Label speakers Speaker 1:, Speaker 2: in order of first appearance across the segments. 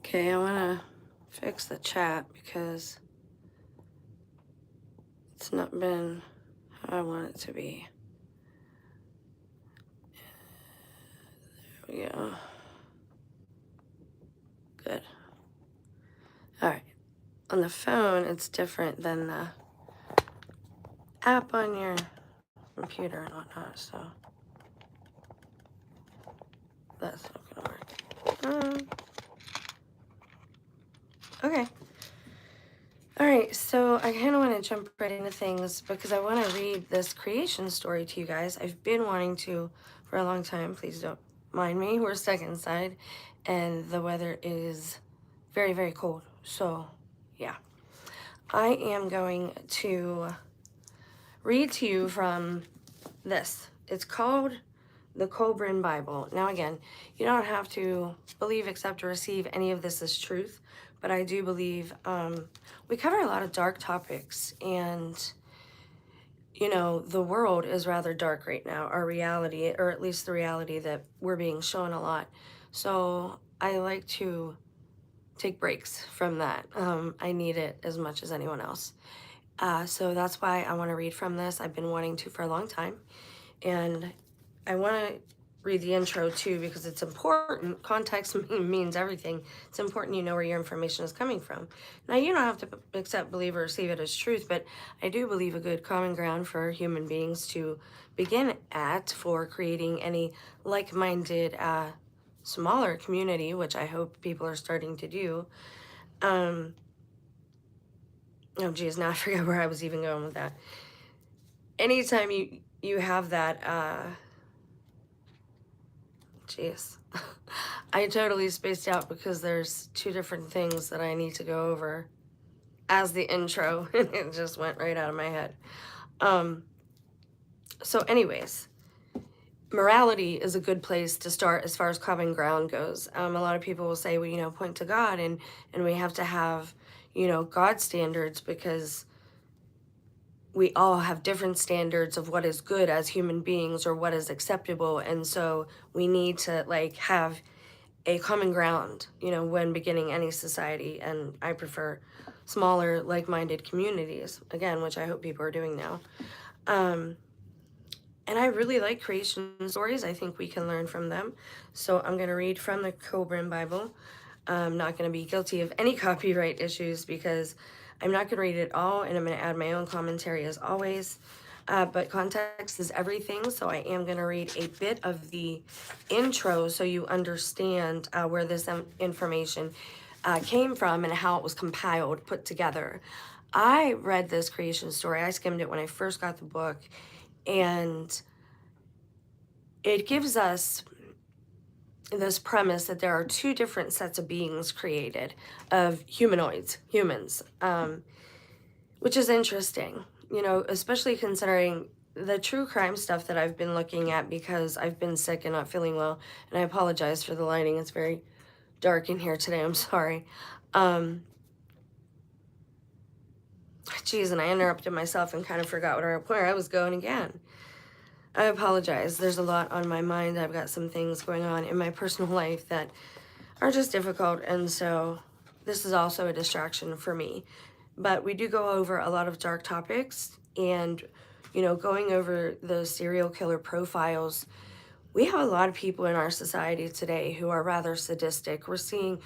Speaker 1: Okay, I want to fix the chat because it's not been how I want it to be. There we go. Good. All right. On the phone, it's different than the app on your computer and whatnot, so that's not going to work. Okay. All right, so I kind of want to jump right into things because I want to read this creation story to you guys. I've been wanting to for a long time. Please don't mind me. We're stuck inside, and the weather is very, very cold. So, yeah. I am going to read to you from this. It's called the Cobran Bible. Now, again, you don't have to believe, accept, or receive any of this as truth, but I do believe we cover a lot of dark topics, and you know, the world is rather dark right now, our reality, or at least the reality that we're being shown a lot. So I like to take breaks from that. I need it as much as anyone else. So that's why I want to read from this. I've been wanting to for a long time. And I want to read the intro too because it's important. Context means everything. It's important you know where your information is coming from. Now, you don't have to accept, believe, or receive it as truth, but I do believe a good common ground for human beings to begin at for creating any like-minded, smaller community, which I hope people are starting to do. Oh, geez, now I forget where I was even going with that. Anytime you have that, jeez. I totally spaced out because there's two different things that I need to go over as the intro, and it just went right out of my head. So anyways, morality is a good place to start as far as common ground goes. A lot of people will say, well, you know, point to God, and we have to have, you know, God standards because we all have different standards of what is good as human beings or what is acceptable, and so we need to like have a common ground, you know, when beginning any society. And I prefer smaller, like-minded communities, again, which I hope people are doing now. And I really like creation stories. I think we can learn from them. So I'm going to read from the Cobran Bible. I'm not going to be guilty of any copyright issues because I'm not going to read it all, and I'm going to add my own commentary as always. But context is everything, so I am going to read a bit of the intro so you understand where this information came from and how it was compiled, put together. I read this creation story. I skimmed it when I first got the book, and it gives us this premise that there are two different sets of beings created, of humanoids, humans, which is interesting, you know, especially considering the true crime stuff that I've been looking at because I've been sick and not feeling well, and I apologize for the lighting. It's very dark in here today. I'm sorry. Geez, and I interrupted myself and kind of forgot where I was going again. I apologize. There's a lot on my mind. I've got some things going on in my personal life that are just difficult, and so this is also a distraction for me. But we do go over a lot of dark topics, and, you know, going over the serial killer profiles, we have a lot of people in our society today who are rather sadistic. We're seeing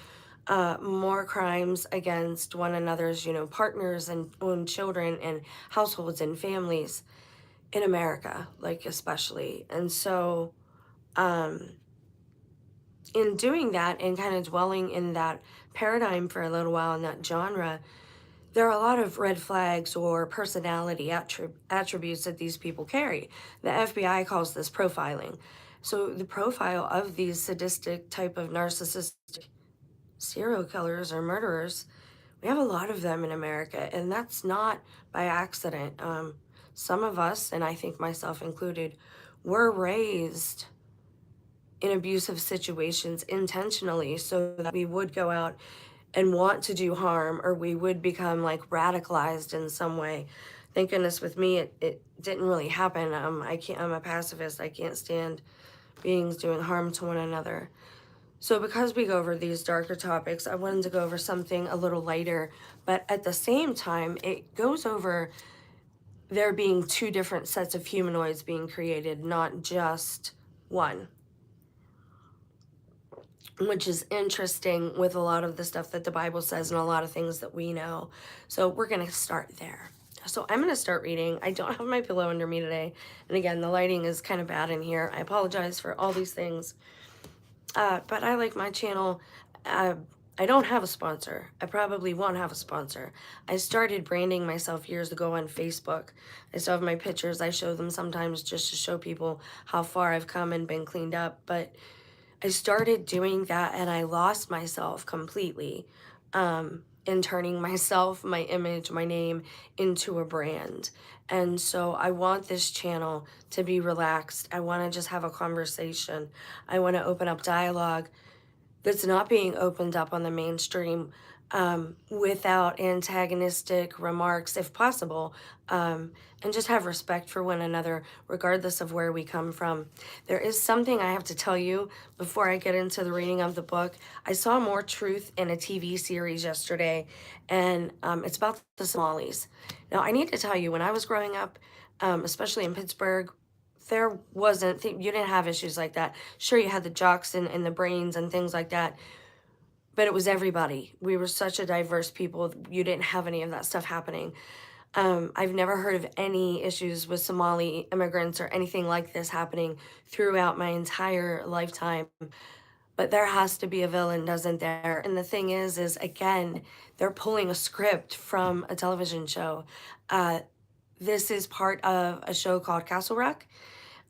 Speaker 1: more crimes against one another's, you know, partners and children and households and families in America, like especially. And so in doing that and kind of dwelling in that paradigm for a little while in that genre, there are a lot of red flags or personality attributes that these people carry. The FBI calls this profiling. So the profile of these sadistic type of narcissistic serial killers or murderers, we have a lot of them in America, and that's not by accident. Some of us, and I think myself included, were raised in abusive situations intentionally so that we would go out and want to do harm, or we would become like radicalized in some way. Thank goodness with me, it didn't really happen. I'm a pacifist. I can't stand beings doing harm to one another. So because we go over these darker topics, I wanted to go over something a little lighter, but at the same time, it goes over there being two different sets of humanoids being created, not just one, which is interesting with a lot of the stuff that the Bible says and a lot of things that we know. So we're going to start there. So I'm going to start reading. I don't have my pillow under me today. And again, the lighting is kind of bad in here. I apologize for all these things. But I like my channel. Uh, I don't have a sponsor. I probably won't have a sponsor. I started branding myself years ago on Facebook. I still have my pictures. I show them sometimes just to show people how far I've come and been cleaned up. But I started doing that and I lost myself completely in turning myself, my image, my name into a brand. And so I want this channel to be relaxed. I want to just have a conversation. I want to open up dialogue that's not being opened up on the mainstream without antagonistic remarks, if possible, and just have respect for one another, regardless of where we come from. There is something I have to tell you before I get into the reading of the book. I saw more truth in a TV series yesterday, and it's about the Somalis. Now, I need to tell you, when I was growing up, especially in Pittsburgh, there wasn't, you didn't have issues like that. Sure, you had the jocks and the brains and things like that, but it was everybody. We were such a diverse people. You didn't have any of that stuff happening. I've never heard of any issues with Somali immigrants or anything like this happening throughout my entire lifetime. But there has to be a villain, doesn't there? And the thing is again, they're pulling a script from a television show. This is part of a show called Castle Rock.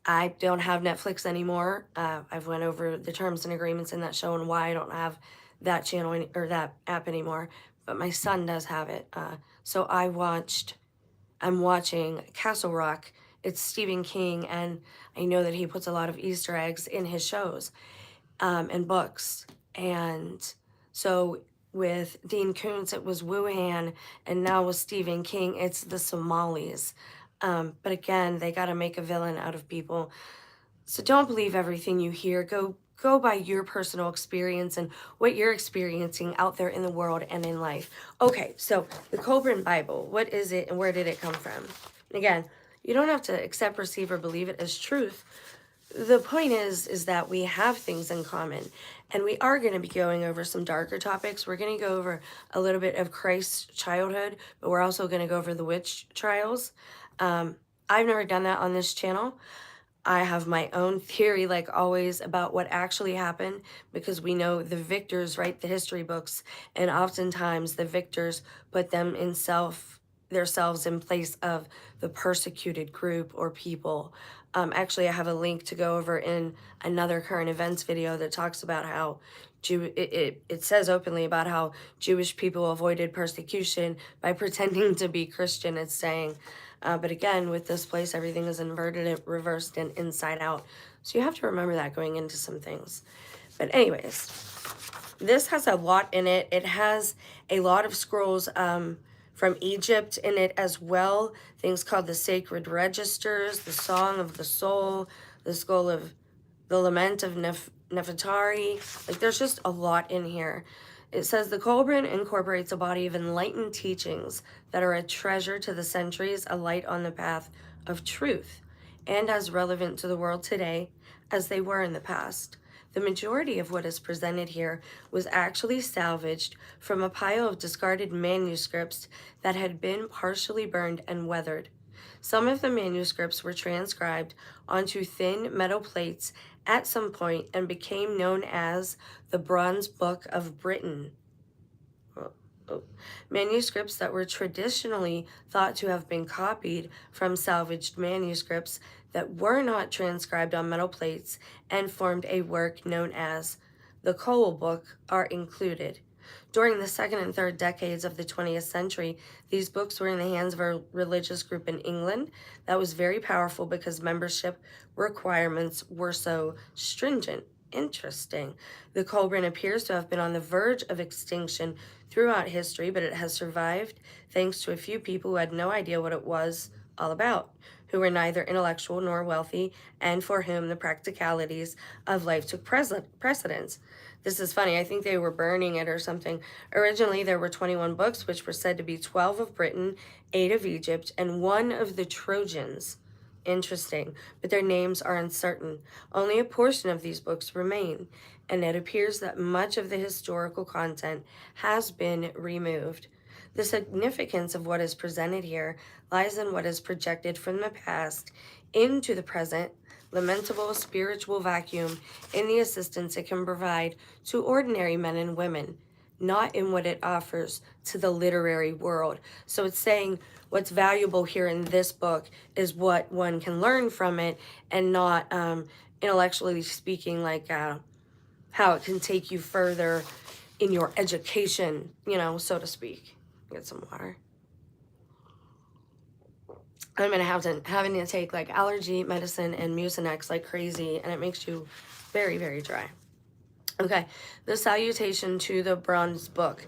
Speaker 1: I don't have Netflix anymore. I've went over the terms and agreements in that show and why I don't have that channel or that app anymore. But my son does have it. So I'm watching Castle Rock. It's Stephen King, and I know that he puts a lot of Easter eggs in his shows and books. And so with Dean Koontz, it was Wuhan, and now with Stephen King, it's the Somalis. But again, they got to make a villain out of people. So don't believe everything you hear. Go by your personal experience and what you're experiencing out there in the world and in life. Okay, so the Colburn Bible, what is it and where did it come from? Again, you don't have to accept, receive, or believe it as truth. The point is that we have things in common, and we are going to be going over some darker topics. We're going to go over a little bit of Christ's childhood, but we're also going to go over the witch trials. I've never done that on this channel. I have my own theory, like always, about what actually happened, because we know the victors write the history books, and oftentimes the victors put themselves in place of the persecuted group or people. Actually, I have a link to go over in another current events video that talks about how it says openly about how Jewish people avoided persecution by pretending to be Christian. It's saying, but again, with this place, everything is inverted, reversed, and inside out. So you have to remember that going into some things. But anyways, this has a lot in it. It has a lot of scrolls from Egypt in it as well. Things called the Sacred Registers, the Song of the Soul, the Skull of the Lament of Nefertari. Like, there's just a lot in here. It says the Colburn incorporates a body of enlightened teachings that are a treasure to the centuries, a light on the path of truth, and as relevant to the world today as they were in the past. The majority of what is presented here was actually salvaged from a pile of discarded manuscripts that had been partially burned and weathered. Some of the manuscripts were transcribed onto thin metal plates at some point and became known as the Bronze Book of Britain. Manuscripts that were traditionally thought to have been copied from salvaged manuscripts that were not transcribed on metal plates and formed a work known as the Cole Book are included. During the second and third decades of the 20th century, these books were in the hands of a religious group in England that was very powerful because membership requirements were so stringent. Interesting. The Colburn appears to have been on the verge of extinction throughout history, but it has survived thanks to a few people who had no idea what it was all about, who were neither intellectual nor wealthy, and for whom the practicalities of life took precedence. This is funny. I think they were burning it or something. Originally, there were 21 books, which were said to be 12 of Britain, 8 of Egypt, and 1 of the Trojans. Interesting, but their names are uncertain. Only a portion of these books remain, and it appears that much of the historical content has been removed. The significance of what is presented here lies in what is projected from the past into the present, lamentable spiritual vacuum in the assistance it can provide to ordinary men and women, not in what it offers to the literary world. So it's saying what's valuable here in this book is what one can learn from it, and not intellectually speaking, like how it can take you further in your education, so to speak. Get some water. I'm gonna having to take like allergy medicine and Mucinex like crazy, and it makes you very, very dry. Okay, the salutation to the bronze book.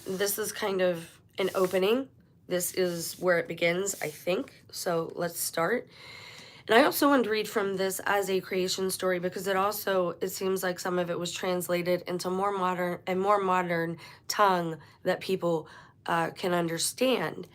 Speaker 1: This is kind of an opening. This is where it begins, I think. So let's start. And I also want to read from this as a creation story, because it seems like some of it was translated into more modern tongue that people can understand.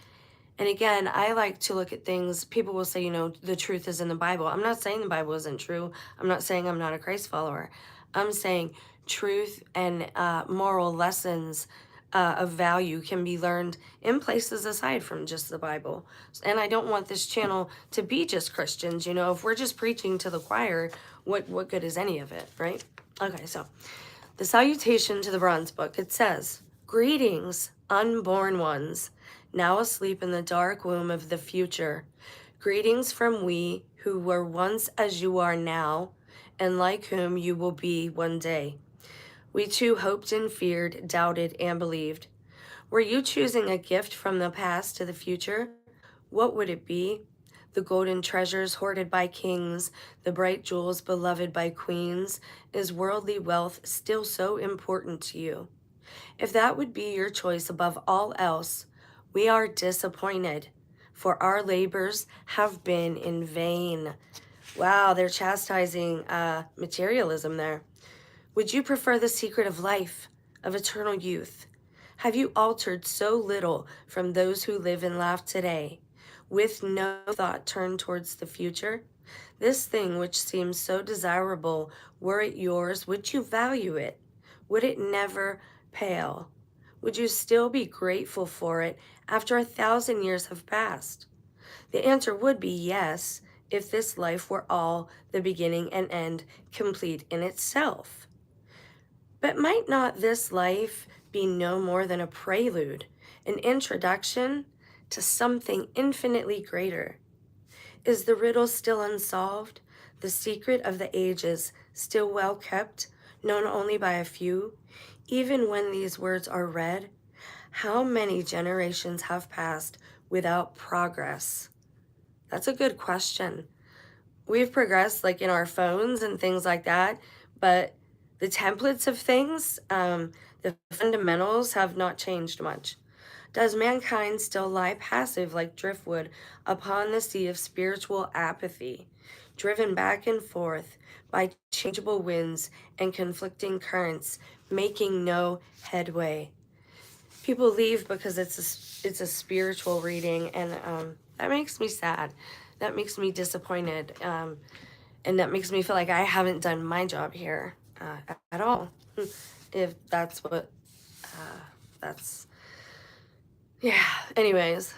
Speaker 1: And again, I like to look at things. People will say, the truth is in the Bible. I'm not saying the Bible isn't true. I'm not saying I'm not a Christ follower. I'm saying truth and moral lessons of value can be learned in places aside from just the Bible. And I don't want this channel to be just Christians. If we're just preaching to the choir, what good is any of it, right? Okay, so the salutation to the bronze book. It says, "Greetings, unborn ones, now asleep in the dark womb of the future. Greetings from we who were once as you are now, and like whom you will be one day. We too hoped and feared, doubted and believed. Were you choosing a gift from the past to the future? What would it be? The golden treasures hoarded by kings, the bright jewels beloved by queens. Is worldly wealth still so important to you? If that would be your choice above all else, we are disappointed, for our labors have been in vain." Wow, they're chastising materialism there. "Would you prefer the secret of life, of eternal youth? Have you altered so little from those who live and laugh today, with no thought turned towards the future? This thing which seems so desirable, were it yours, would you value it? Would it never pale? Would you still be grateful for it after 1,000 years have passed? The answer would be yes, if this life were all the beginning and end, complete in itself. But might not this life be no more than a prelude, an introduction to something infinitely greater? Is the riddle still unsolved, the secret of the ages still well kept, known only by a few? Even when these words are read, how many generations have passed without progress?" That's a good question. We've progressed like in our phones and things like that, but the templates of things, the fundamentals have not changed much. Does mankind still lie passive like driftwood upon the sea of spiritual apathy, driven back and forth by changeable winds and conflicting currents, making no headway? People leave because it's a spiritual reading, and that makes me sad. That makes me disappointed, and that makes me feel like I haven't done my job here at all. If that's what that's yeah. Anyways.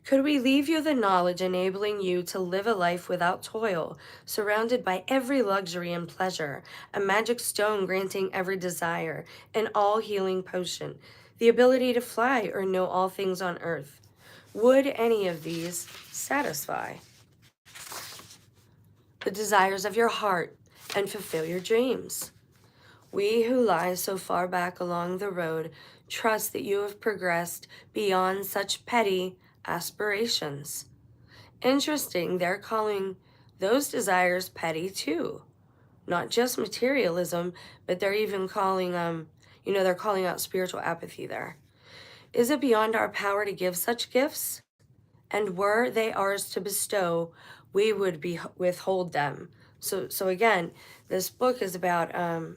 Speaker 1: Could we leave you the knowledge enabling you to live a life without toil, surrounded by every luxury and pleasure, a magic stone granting every desire, an all-healing potion, the ability to fly or know all things on earth? Would any of these satisfy the desires of your heart and fulfill your dreams? We who lie so far back along the road trust that you have progressed beyond such petty aspirations. Interesting, they're calling those desires petty too. Not just materialism, but they're even calling, they're calling out spiritual apathy there. Is it beyond our power to give such gifts? And were they ours to bestow, we would withhold them. So again, this book is about,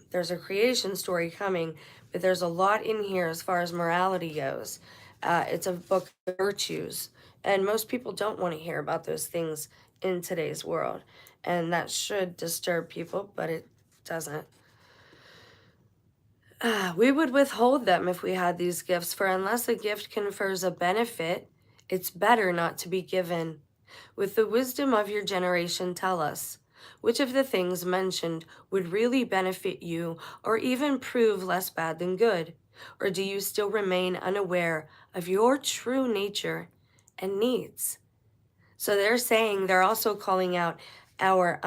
Speaker 1: there's a creation story coming, but there's a lot in here as far as morality goes. It's a book of virtues, and most people don't want to hear about those things in today's world, and that should disturb people, but it doesn't. We would withhold them if we had these gifts, for unless a gift confers a benefit, it's better not to be given. With the wisdom of your generation, tell us, which of the things mentioned would really benefit you or even prove less bad than good? Or do you still remain unaware of your true nature and needs? So they're saying, they're also calling out our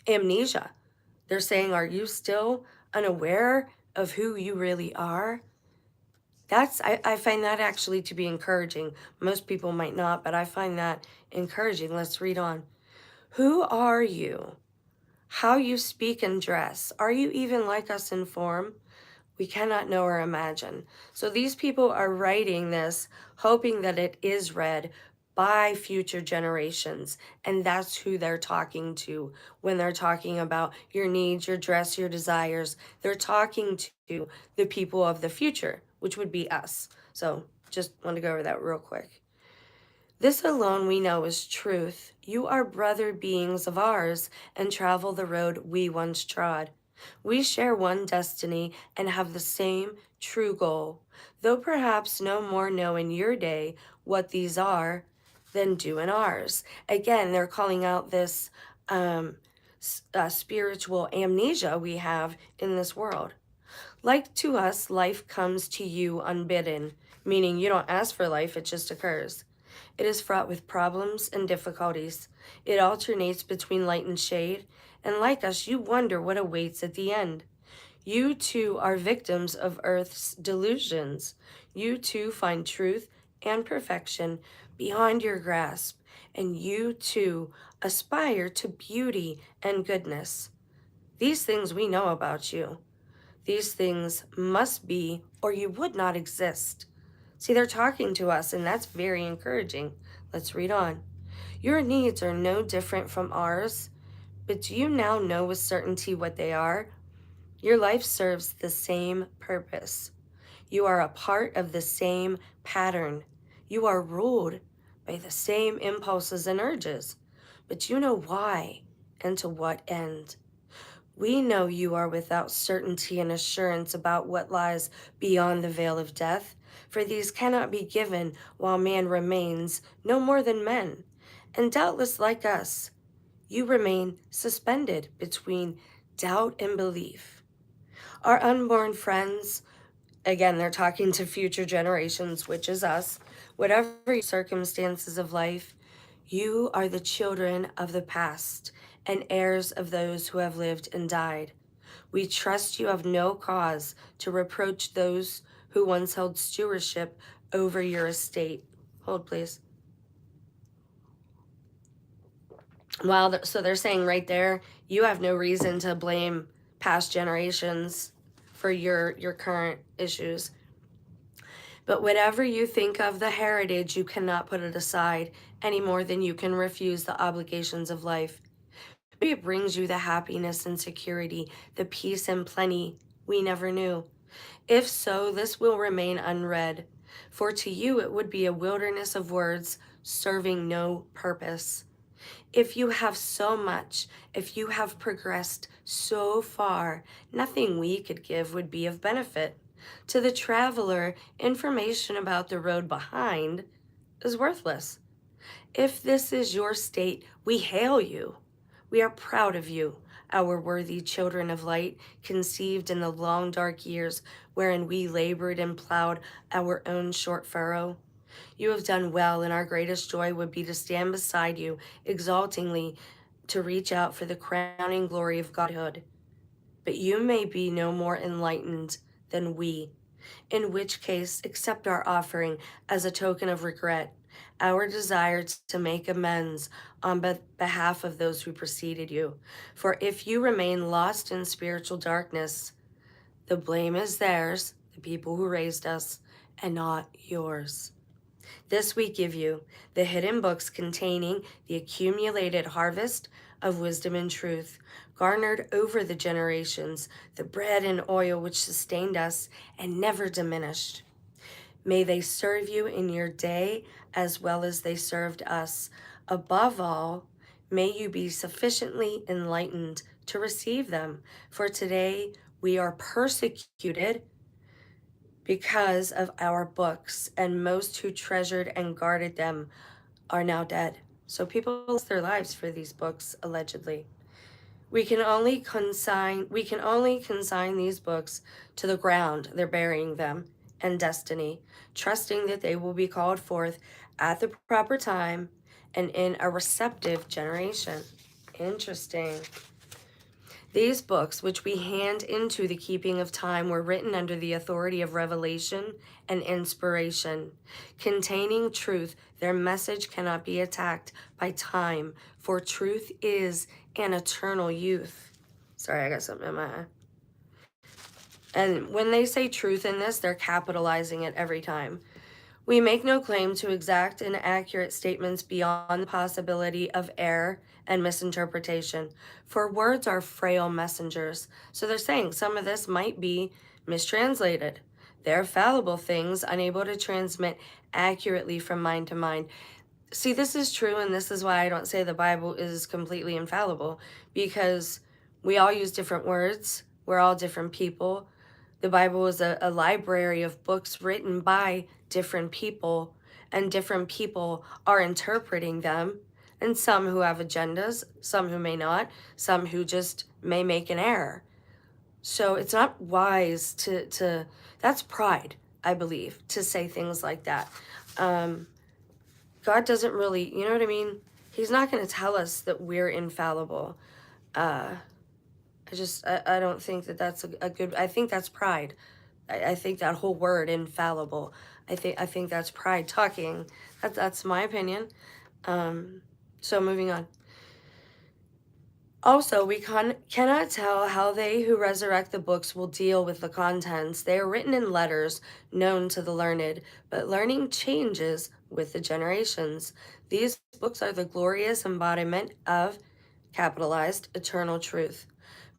Speaker 1: amnesia. They're saying, are you still unaware of who you really are? I find that actually to be encouraging. Most people might not, but I find that encouraging. Let's read on. Who are you? How you speak and dress? Are you even like us in form? We cannot know or imagine. So these people are writing this, hoping that it is read by future generations. And that's who they're talking to when they're talking about your needs, your dress, your desires. They're talking to the people of the future, which would be us. So just want to go over that real quick. This alone we know is truth. You are brother beings of ours and travel the road we once trod. We share one destiny and have the same true goal, though perhaps no more know in your day what these are than do in ours. Again, they're calling out this spiritual amnesia we have in this world. Like to us, life comes to you unbidden, meaning you don't ask for life, it just occurs. It is fraught with problems and difficulties. It alternates between light and shade, and like us, you wonder what awaits at the end. You too are victims of earth's delusions. You too find truth and perfection beyond your grasp, and you too aspire to beauty and goodness. These things we know about you. These things must be, or you would not exist. See, they're talking to us, and that's very encouraging. Let's read on. Your needs are no different from ours, but do you now know with certainty what they are? Your life serves the same purpose. You are a part of the same pattern. You are ruled by the same impulses and urges, but you know why and to what end. We know you are without certainty and assurance about what lies beyond the veil of death, for these cannot be given while man remains no more than men. And doubtless, like us, you remain suspended between doubt and belief. Our unborn friends, again, they're talking to future generations, which is us, whatever your circumstances of life, you are the children of the past and heirs of those who have lived and died. We trust you have no cause to reproach those who once held stewardship over your estate. Hold, please. So they're saying right there, you have no reason to blame past generations for your current issues. But whatever you think of the heritage, you cannot put it aside any more than you can refuse the obligations of life. Maybe it brings you the happiness and security, the peace and plenty we never knew. If so, this will remain unread, for to you it would be a wilderness of words serving no purpose. If you have so much, if you have progressed so far, nothing we could give would be of benefit. To the traveler, information about the road behind is worthless. If this is your state, we hail you. We are proud of you, our worthy children of light, conceived in the long dark years wherein we labored and plowed our own short furrow. You have done well, and our greatest joy would be to stand beside you, exultingly to reach out for the crowning glory of godhood. But you may be no more enlightened than we, in which case accept our offering as a token of regret, our desire to make amends on behalf of those who preceded you. For if you remain lost in spiritual darkness, the blame is theirs, the people who raised us, and not yours. This we give you, the hidden books containing the accumulated harvest of wisdom and truth, garnered over the generations, the bread and oil which sustained us and never diminished. May they serve you in your day as well as they served us. Above all, may you be sufficiently enlightened to receive them. For today we are persecuted because of our books, and most who treasured and guarded them are now dead. So people lost their lives for these books, allegedly. We can only consign these books to the ground they're burying them and destiny, trusting that they will be called forth at the proper time and in a receptive generation. Interesting. These books, which we hand into the keeping of time, were written under the authority of revelation and inspiration. Containing truth, their message cannot be attacked by time, for truth is an eternal youth. Sorry, I got something in my eye. And when they say truth in this, they're capitalizing it every time. We make no claim to exact and accurate statements beyond the possibility of error and misinterpretation, for words are frail messengers. So they're saying some of this might be mistranslated. They're fallible things, unable to transmit accurately from mind to mind. See, this is true, and this is why I don't say the Bible is completely infallible, because we all use different words. We're all different people. The Bible is a library of books written by different people, and different people are interpreting them, and some who have agendas, some who may not, some who just may make an error. So it's not wise to that's pride, I believe, to say things like that. God doesn't really, you know what I mean? He's not going to tell us that we're infallible. I don't think that that's a good, I think that's pride. I think that whole word, infallible, I think that's pride talking. That's my opinion. So moving on. Also, we cannot tell how they who resurrect the books will deal with the contents. They are written in letters known to the learned, but learning changes with the generations. These books are the glorious embodiment of, capitalized, eternal truth.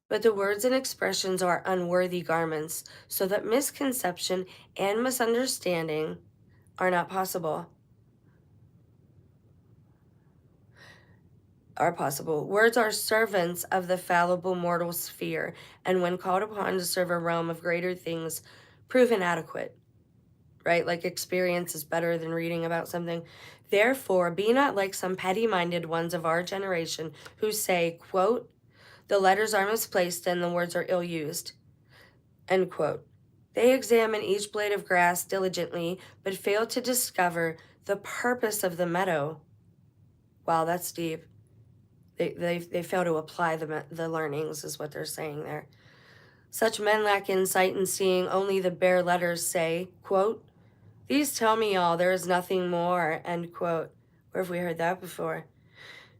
Speaker 1: But the words and expressions are unworthy garments, so that misconception and misunderstanding are not possible. Words are servants of the fallible mortal sphere, and when called upon to serve a realm of greater things, prove inadequate. Right? Like experience is better than reading about something. Therefore, be not like some petty-minded ones of our generation who say, quote, the letters are misplaced and the words are ill-used, end quote. They examine each blade of grass diligently, but fail to discover the purpose of the meadow. Wow, that's deep. They fail to apply the learnings, is what they're saying there. Such men lack insight in seeing only the bare letters say, quote, these tell me all, there is nothing more, end quote. Where have we heard that before?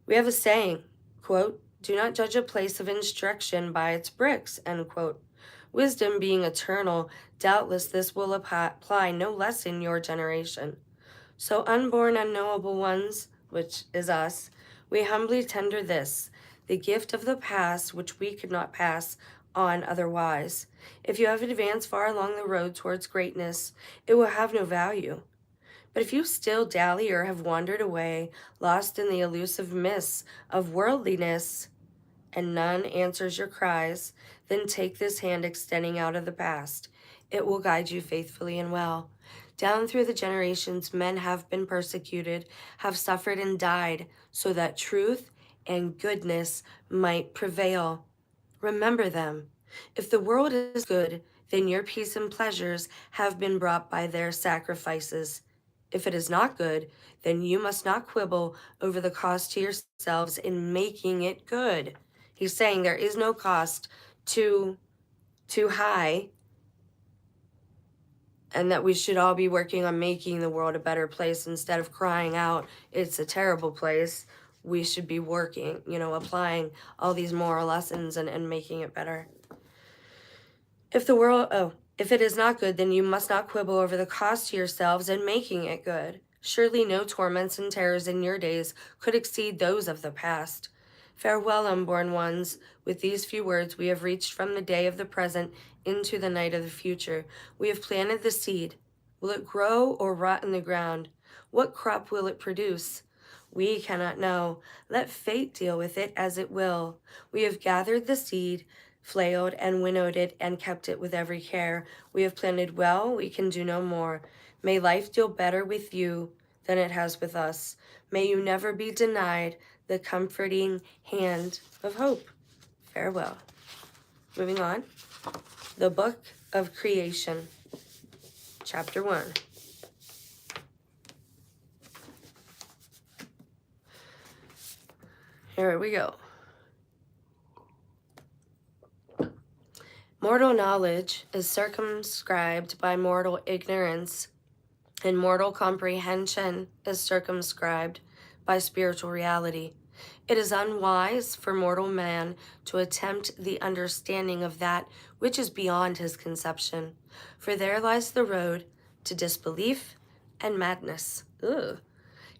Speaker 1: We have a saying, quote, do not judge a place of instruction by its bricks, end quote. Wisdom being eternal, doubtless this will apply no less in your generation. So unborn, unknowable ones, which is us, we humbly tender this, the gift of the past which we could not pass on otherwise. If you have advanced far along the road towards greatness, it will have no value. But if you still dally or have wandered away, lost in the elusive mists of worldliness, and none answers your cries, then take this hand extending out of the past. It will guide you faithfully and well. Down through the generations, men have been persecuted, have suffered and died, so that truth and goodness might prevail. Remember them. If the world is good, then your peace and pleasures have been brought by their sacrifices. If it is not good, then you must not quibble over the cost to yourselves in making it good. He's saying there is no cost too high, and that we should all be working on making the world a better place instead of crying out, it's a terrible place. We should be working, applying all these moral lessons and making it better. If it is not good, then you must not quibble over the cost to yourselves in making it good. Surely no torments and terrors in your days could exceed those of the past. Farewell, unborn ones. With these few words, we have reached from the day of the present into the night of the future. We have planted the seed. Will it grow or rot in the ground? What crop will it produce? We cannot know. Let fate deal with it as it will. We have gathered the seed, flailed and winnowed it, and kept it with every care. We have planted well, we can do no more. May life deal better with you than it has with us. May you never be denied the comforting hand of hope. Farewell. Moving on. The Book of Creation, Chapter 1. Here we go. Mortal knowledge is circumscribed by mortal ignorance, and mortal comprehension is circumscribed by spiritual reality. It is unwise for mortal man to attempt the understanding of that which is beyond his conception, for there lies the road to disbelief and madness. Ugh.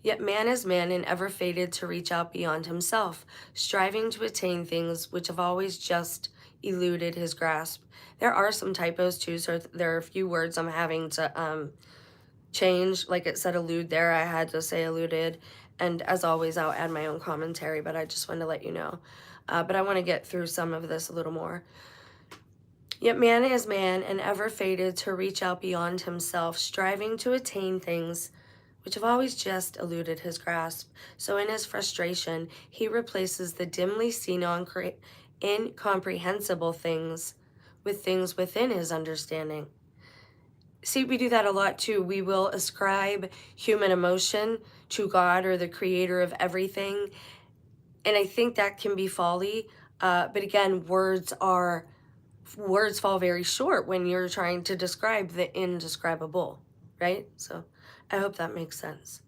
Speaker 1: Yet man is man and ever fated to reach out beyond himself, striving to attain things which have always just eluded his grasp. There are some typos too, so there are a few words I'm having to change. Like it said elude there, I had to say eluded. And as always, I'll add my own commentary, but I just wanted to let you know. But I want to get through some of this a little more. Yet man is man and ever fated to reach out beyond himself, striving to attain things which have always just eluded his grasp. So in his frustration, he replaces the dimly seen incomprehensible things with things within his understanding. See, we do that a lot too. We will ascribe human emotion to God or the creator of everything. And I think that can be folly. But again, words fall very short when you're trying to describe the indescribable, right? So I hope that makes sense.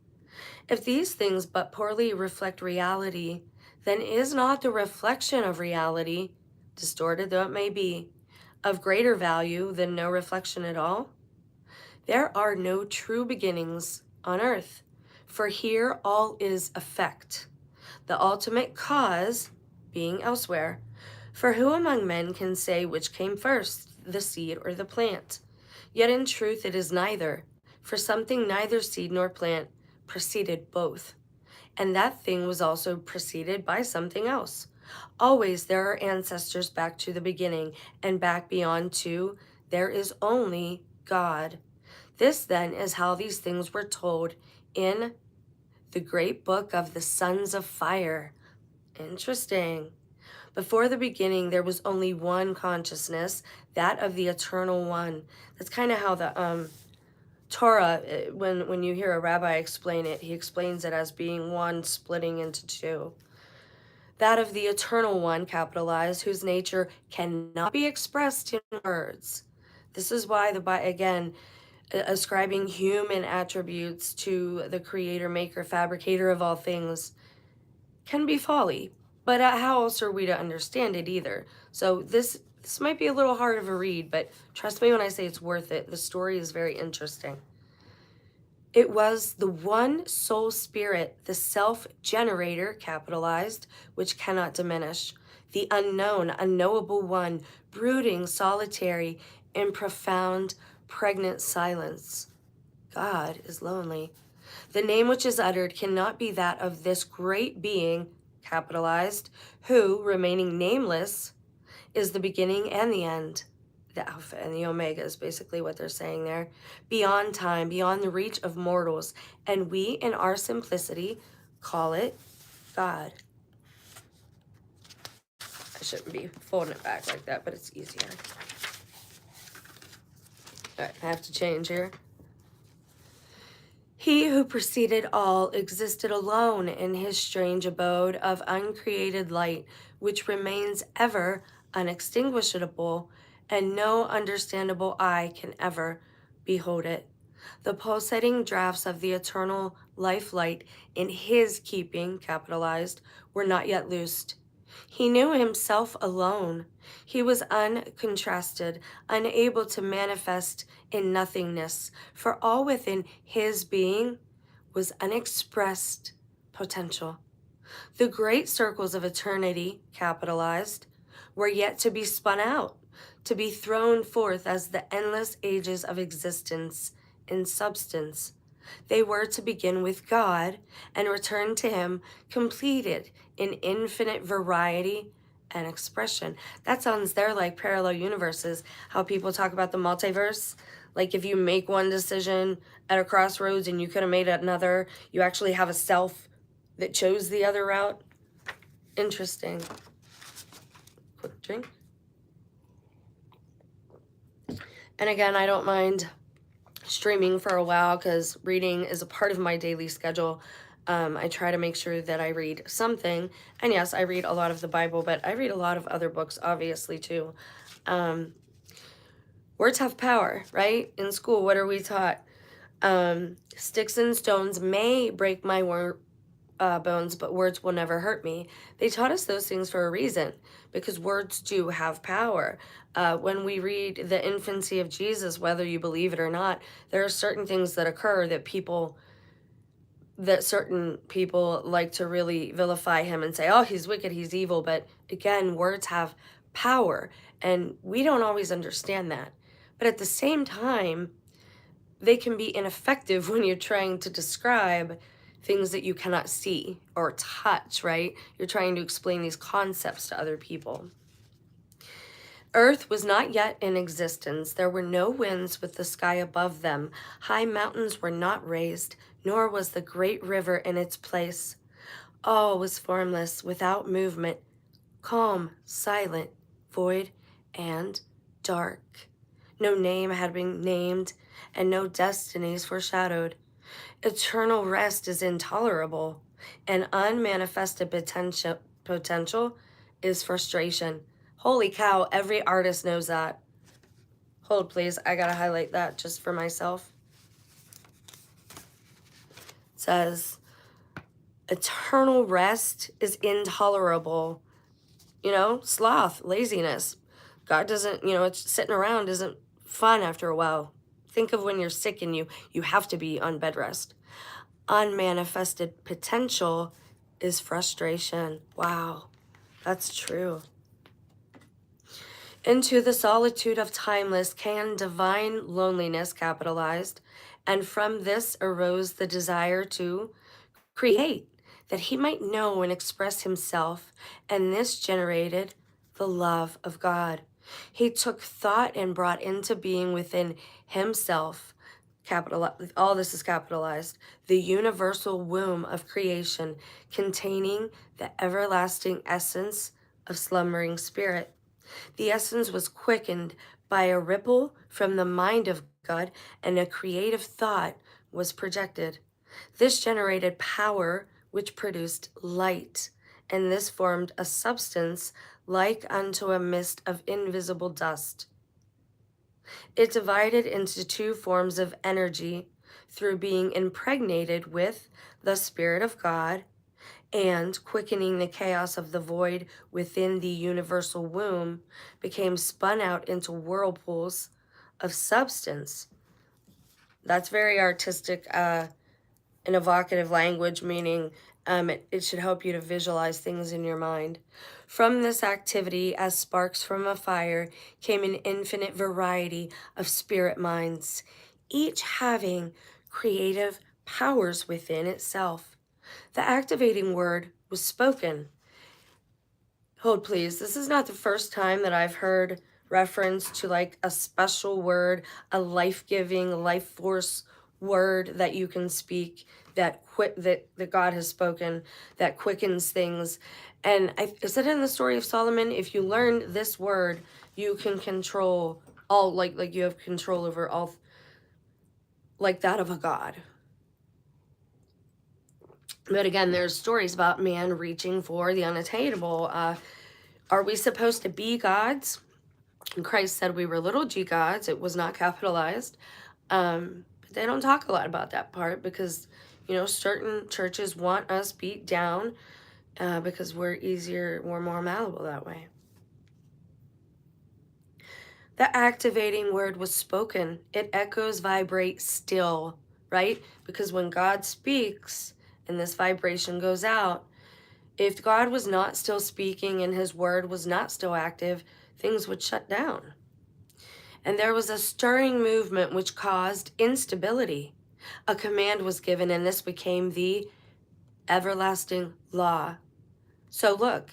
Speaker 1: If these things but poorly reflect reality, then is not the reflection of reality, distorted though it may be, of greater value than no reflection at all? There are no true beginnings on earth, for here all is effect, the ultimate cause being elsewhere. For who among men can say which came first, the seed or the plant? Yet in truth it is neither, for something neither seed nor plant preceded both, and that thing was also preceded by something else. Always there are ancestors back to the beginning, and back beyond to there is only God. This then is how these things were told in the great book of the sons of fire. Interesting. Before the beginning, there was only one consciousness, that of the eternal one. That's kind of how the Torah, when you hear a rabbi explain it, he explains it as being one splitting into two. That of the eternal one, capitalized, whose nature cannot be expressed in words. This is why again, ascribing human attributes to the creator, maker, fabricator of all things can be folly. But how else are we to understand it either? So this might be a little hard of a read, but trust me when I say it's worth it. The story is very interesting. It was the one soul spirit, the self-generator, capitalized, which cannot diminish, the unknown, unknowable one, brooding, solitary, in profound, pregnant silence. God is lonely. The name which is uttered cannot be that of this great being, capitalized, who, remaining nameless, is the beginning and the end. The Alpha and the Omega is basically what they're saying there. Beyond time, beyond the reach of mortals, and we, in our simplicity, call it God. I shouldn't be folding it back like that, but it's easier. All right, I have to change here. He who preceded all existed alone in his strange abode of uncreated light, which remains ever unextinguishable, and no understandable eye can ever behold it. The pulsating drafts of the eternal life light in his keeping, capitalized, were not yet loosed. He knew himself alone. He was uncontrasted, unable to manifest in nothingness, for all within his being was unexpressed potential. The great circles of eternity, capitalized, were yet to be spun out, to be thrown forth as the endless ages of existence in substance. They were to begin with God and return to Him completed in infinite variety and expression. That sounds there like parallel universes, how people talk about the multiverse. Like if you make one decision at a crossroads and you could have made another, you actually have a self that chose the other route. Interesting. Quick drink. And again, I don't mind streaming for a while because reading is a part of my daily schedule. I try to make sure that I read something. And yes, I read a lot of the Bible, but I read a lot of other books, obviously, too. Words have power, right? In school, what are we taught? Sticks and stones may break my bones, but words will never hurt me. They taught us those things for a reason, because words do have power. When we read the infancy of Jesus, whether you believe it or not, there are certain things that occur that certain people like to really vilify him and say, oh, he's wicked, he's evil. But again, words have power, and we don't always understand that. But at the same time, they can be ineffective when you're trying to describe things that you cannot see or touch, right? You're trying to explain these concepts to other people. Earth was not yet in existence. There were no winds with the sky above them. High mountains were not raised, nor was the great river in its place. All was formless, without movement, calm, silent, void, and dark. No name had been named, and no destinies foreshadowed. Eternal rest is intolerable, and unmanifested potential is frustration. Holy cow, every artist knows that. Hold, please. I gotta highlight that just for myself. It says, eternal rest is intolerable. Sloth, laziness. God doesn't, it's sitting around isn't fun after a while. Think of when you're sick and you have to be on bed rest. Unmanifested potential is frustration. Wow, that's true. Into the solitude of timeless can divine loneliness, capitalized, and from this arose the desire to create, that he might know and express himself, and this generated the love of God. He took thought and brought into being within himself, all this is capitalized, the universal womb of creation, containing the everlasting essence of slumbering spirit. The essence was quickened by a ripple from the mind of God, and a creative thought was projected. This generated power, which produced light, and this formed a substance like unto a mist of invisible dust. It divided into two forms of energy through being impregnated with the Spirit of God and quickening the chaos of the void within the universal womb, became spun out into whirlpools of substance. That's very artistic and evocative language, meaning it should help you to visualize things in your mind. From this activity, as sparks from a fire, came an infinite variety of spirit minds, each having creative powers within itself. The activating word was spoken. Hold, please. This is not the first time that I've heard reference to like a special word, a life-giving, life force word that you can speak, that God has spoken, that quickens things. And is it in the story of Solomon? If you learn this word, you can control all, like you have control over all, like that of a god. But again, there's stories about man reaching for the unattainable. Are we supposed to be gods? And Christ said we were little g gods. It was not capitalized. But they don't talk a lot about that part because, certain churches want us beat down because we're more malleable that way. The activating word was spoken. It echoes, vibrate still, right? Because when God speaks and this vibration goes out, If God was not still speaking and his word was not still active, things would shut down. And there was a stirring movement which caused instability. A command was given, and this became the everlasting law. So look,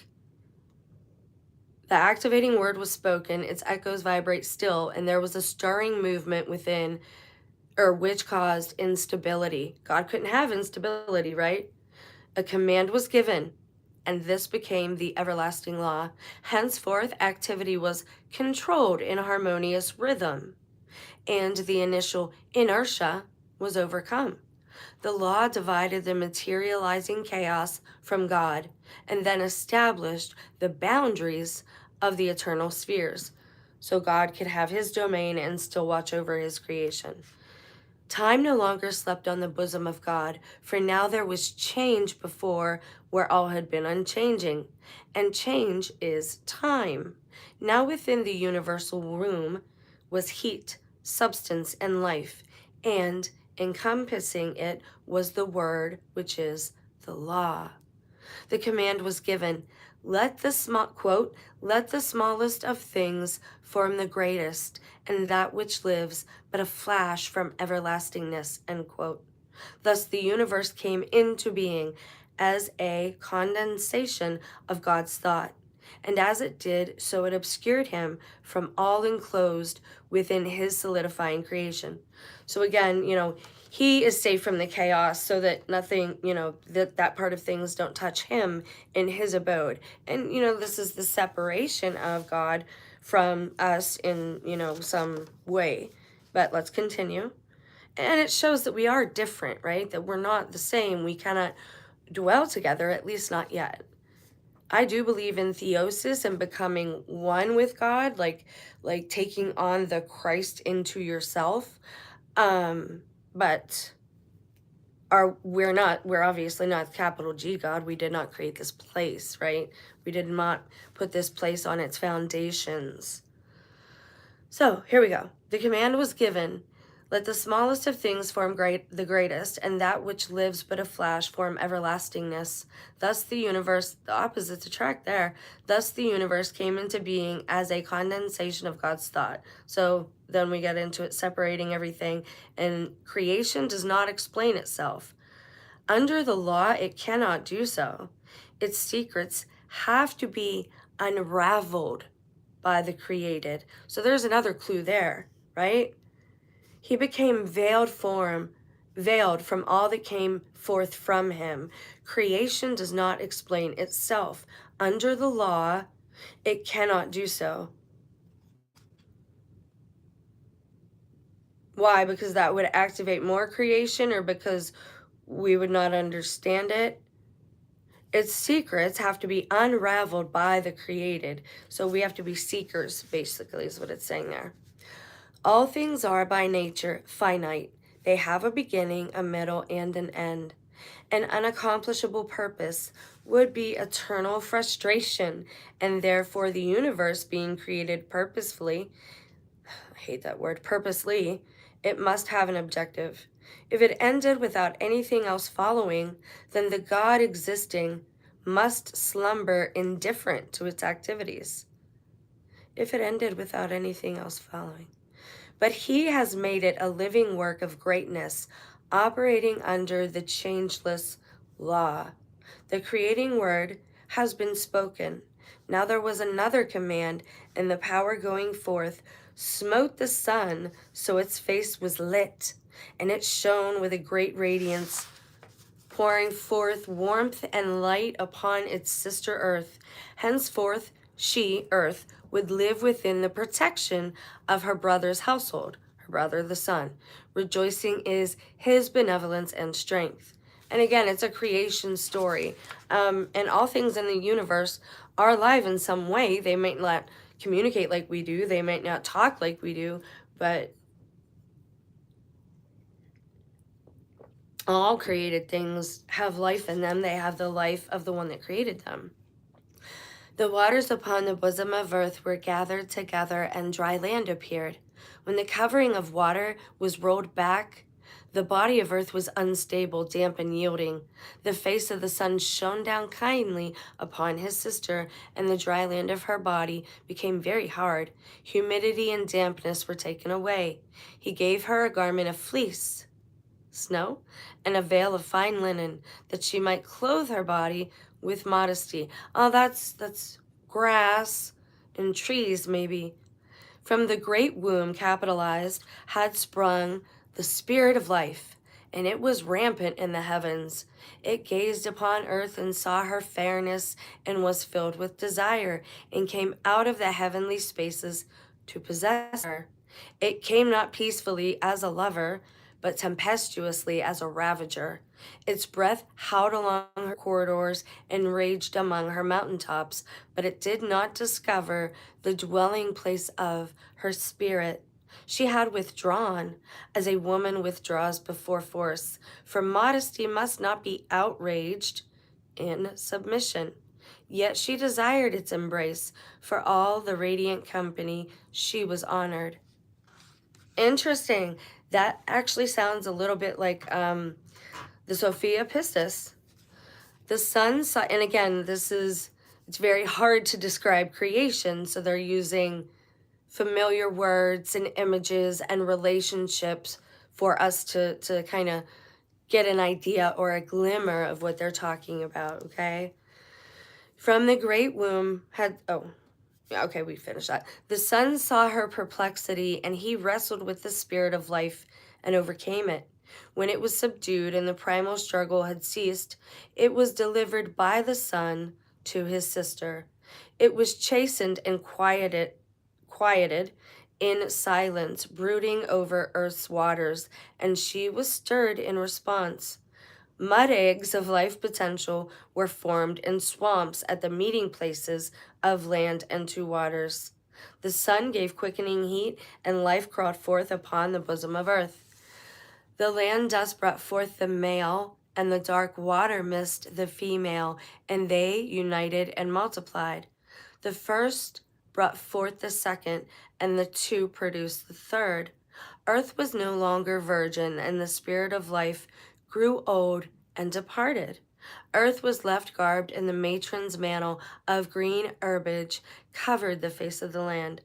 Speaker 1: the activating word was spoken, its echoes vibrate still, and there was a stirring movement within, or which caused instability. God couldn't have instability, right? A command was given, and this became the everlasting law. Henceforth, activity was controlled in harmonious rhythm, and the initial inertia was overcome. The law divided the materializing chaos from God and then established the boundaries of the eternal spheres, so God could have his domain and still watch over his creation. Time no longer slept on the bosom of God, for now there was change before where all had been unchanging, and change is time. Now within the universal room was heat, substance, and life, and encompassing it was the word, which is the law. The command was given, let the let the smallest of things form the greatest, and that which lives but a flash from everlastingness, end quote. Thus the universe came into being as a condensation of God's thought. And as it did, so it obscured him from all enclosed within his solidifying creation. So again, he is safe from the chaos so that nothing, that part of things don't touch him in his abode. And, this is the separation of God from us in, some way. But let's continue. And it shows that we are different, right? That we're not the same. We cannot dwell together, at least not yet. I do believe in theosis and becoming one with God, like taking on the Christ into yourself. But we're obviously not capital G God. We did not create this place, right? We did not put this place on its foundations. So here we go. The command was given, let the smallest of things form the greatest, and that which lives but a flash form everlastingness. Thus the universe, the opposites attract there. Thus the universe came into being as a condensation of God's thought. So then we get into it separating everything, and creation does not explain itself. Under the law, it cannot do so. Its secrets have to be unraveled by the created. So there's another clue there, right? He became veiled from all that came forth from him. Creation does not explain itself. Under the law, it cannot do so. Why? Because that would activate more creation, or because we would not understand it? Its secrets have to be unraveled by the created. So we have to be seekers, basically, is what it's saying there. All things are by nature finite. They have a beginning, a middle, and an end. An unaccomplishable purpose would be eternal frustration, and therefore the universe being created purposefully, I hate that word, purposely, it must have an objective. If it ended without anything else following, then the God existing must slumber indifferent to its activities. If it ended without anything else following. But he has made it a living work of greatness, operating under the changeless law. The creating word has been spoken. Now there was another command, and the power going forth smote the sun, so its face was lit, and it shone with a great radiance, pouring forth warmth and light upon its sister earth. Henceforth, she, earth, would live within the protection of her brother's household, her brother the sun. Rejoicing is his benevolence and strength. And again, it's a creation story. And all things in the universe are alive in some way. They might not communicate like we do. They might not talk like we do, but all created things have life in them. They have the life of the one that created them. The waters upon the bosom of earth were gathered together, and dry land appeared. When the covering of water was rolled back, The body of earth was unstable, damp, and yielding. The face of the sun shone down kindly upon his sister, and the dry land of her body became very hard. Humidity and dampness were taken away. He gave her a garment of fleece, snow, and a veil of fine linen, that she might clothe her body with modesty. Oh, that's grass and trees, maybe. From the great womb, capitalized, had sprung the spirit of life, and it was rampant in the heavens. It gazed upon earth and saw her fairness and was filled with desire, and came out of the heavenly spaces to possess her. It came not peacefully as a lover, but tempestuously as a ravager. Its breath howled along her corridors and raged among her mountaintops, but it did not discover the dwelling place of her spirit. She had withdrawn, as a woman withdraws before force, for modesty must not be outraged in submission. Yet she desired its embrace. For all the radiant company, she was honored. Interesting. That actually sounds a little bit like the Sophia Pistis. The sun saw, and again, it's very hard to describe creation, so they're using familiar words and images and relationships for us to kind of get an idea or a glimmer of what they're talking about, okay? From the great womb okay, we finished that. The sun saw her perplexity, and he wrestled with the spirit of life and overcame it. When it was subdued and the primal struggle had ceased, it was delivered by the sun to his sister. It was chastened and quieted in silence, brooding over earth's waters, and she was stirred in response. Mud eggs of life potential were formed in swamps at the meeting places of land and two waters. The sun gave quickening heat, and life crawled forth upon the bosom of earth. The land dust brought forth the male, and the dark water mist the female, and they united and multiplied. The first brought forth the second, and the two produced the third. Earth was no longer virgin, and the spirit of life grew old and departed. Earth was left garbed, and the matron's mantle of green herbage covered the face of the land.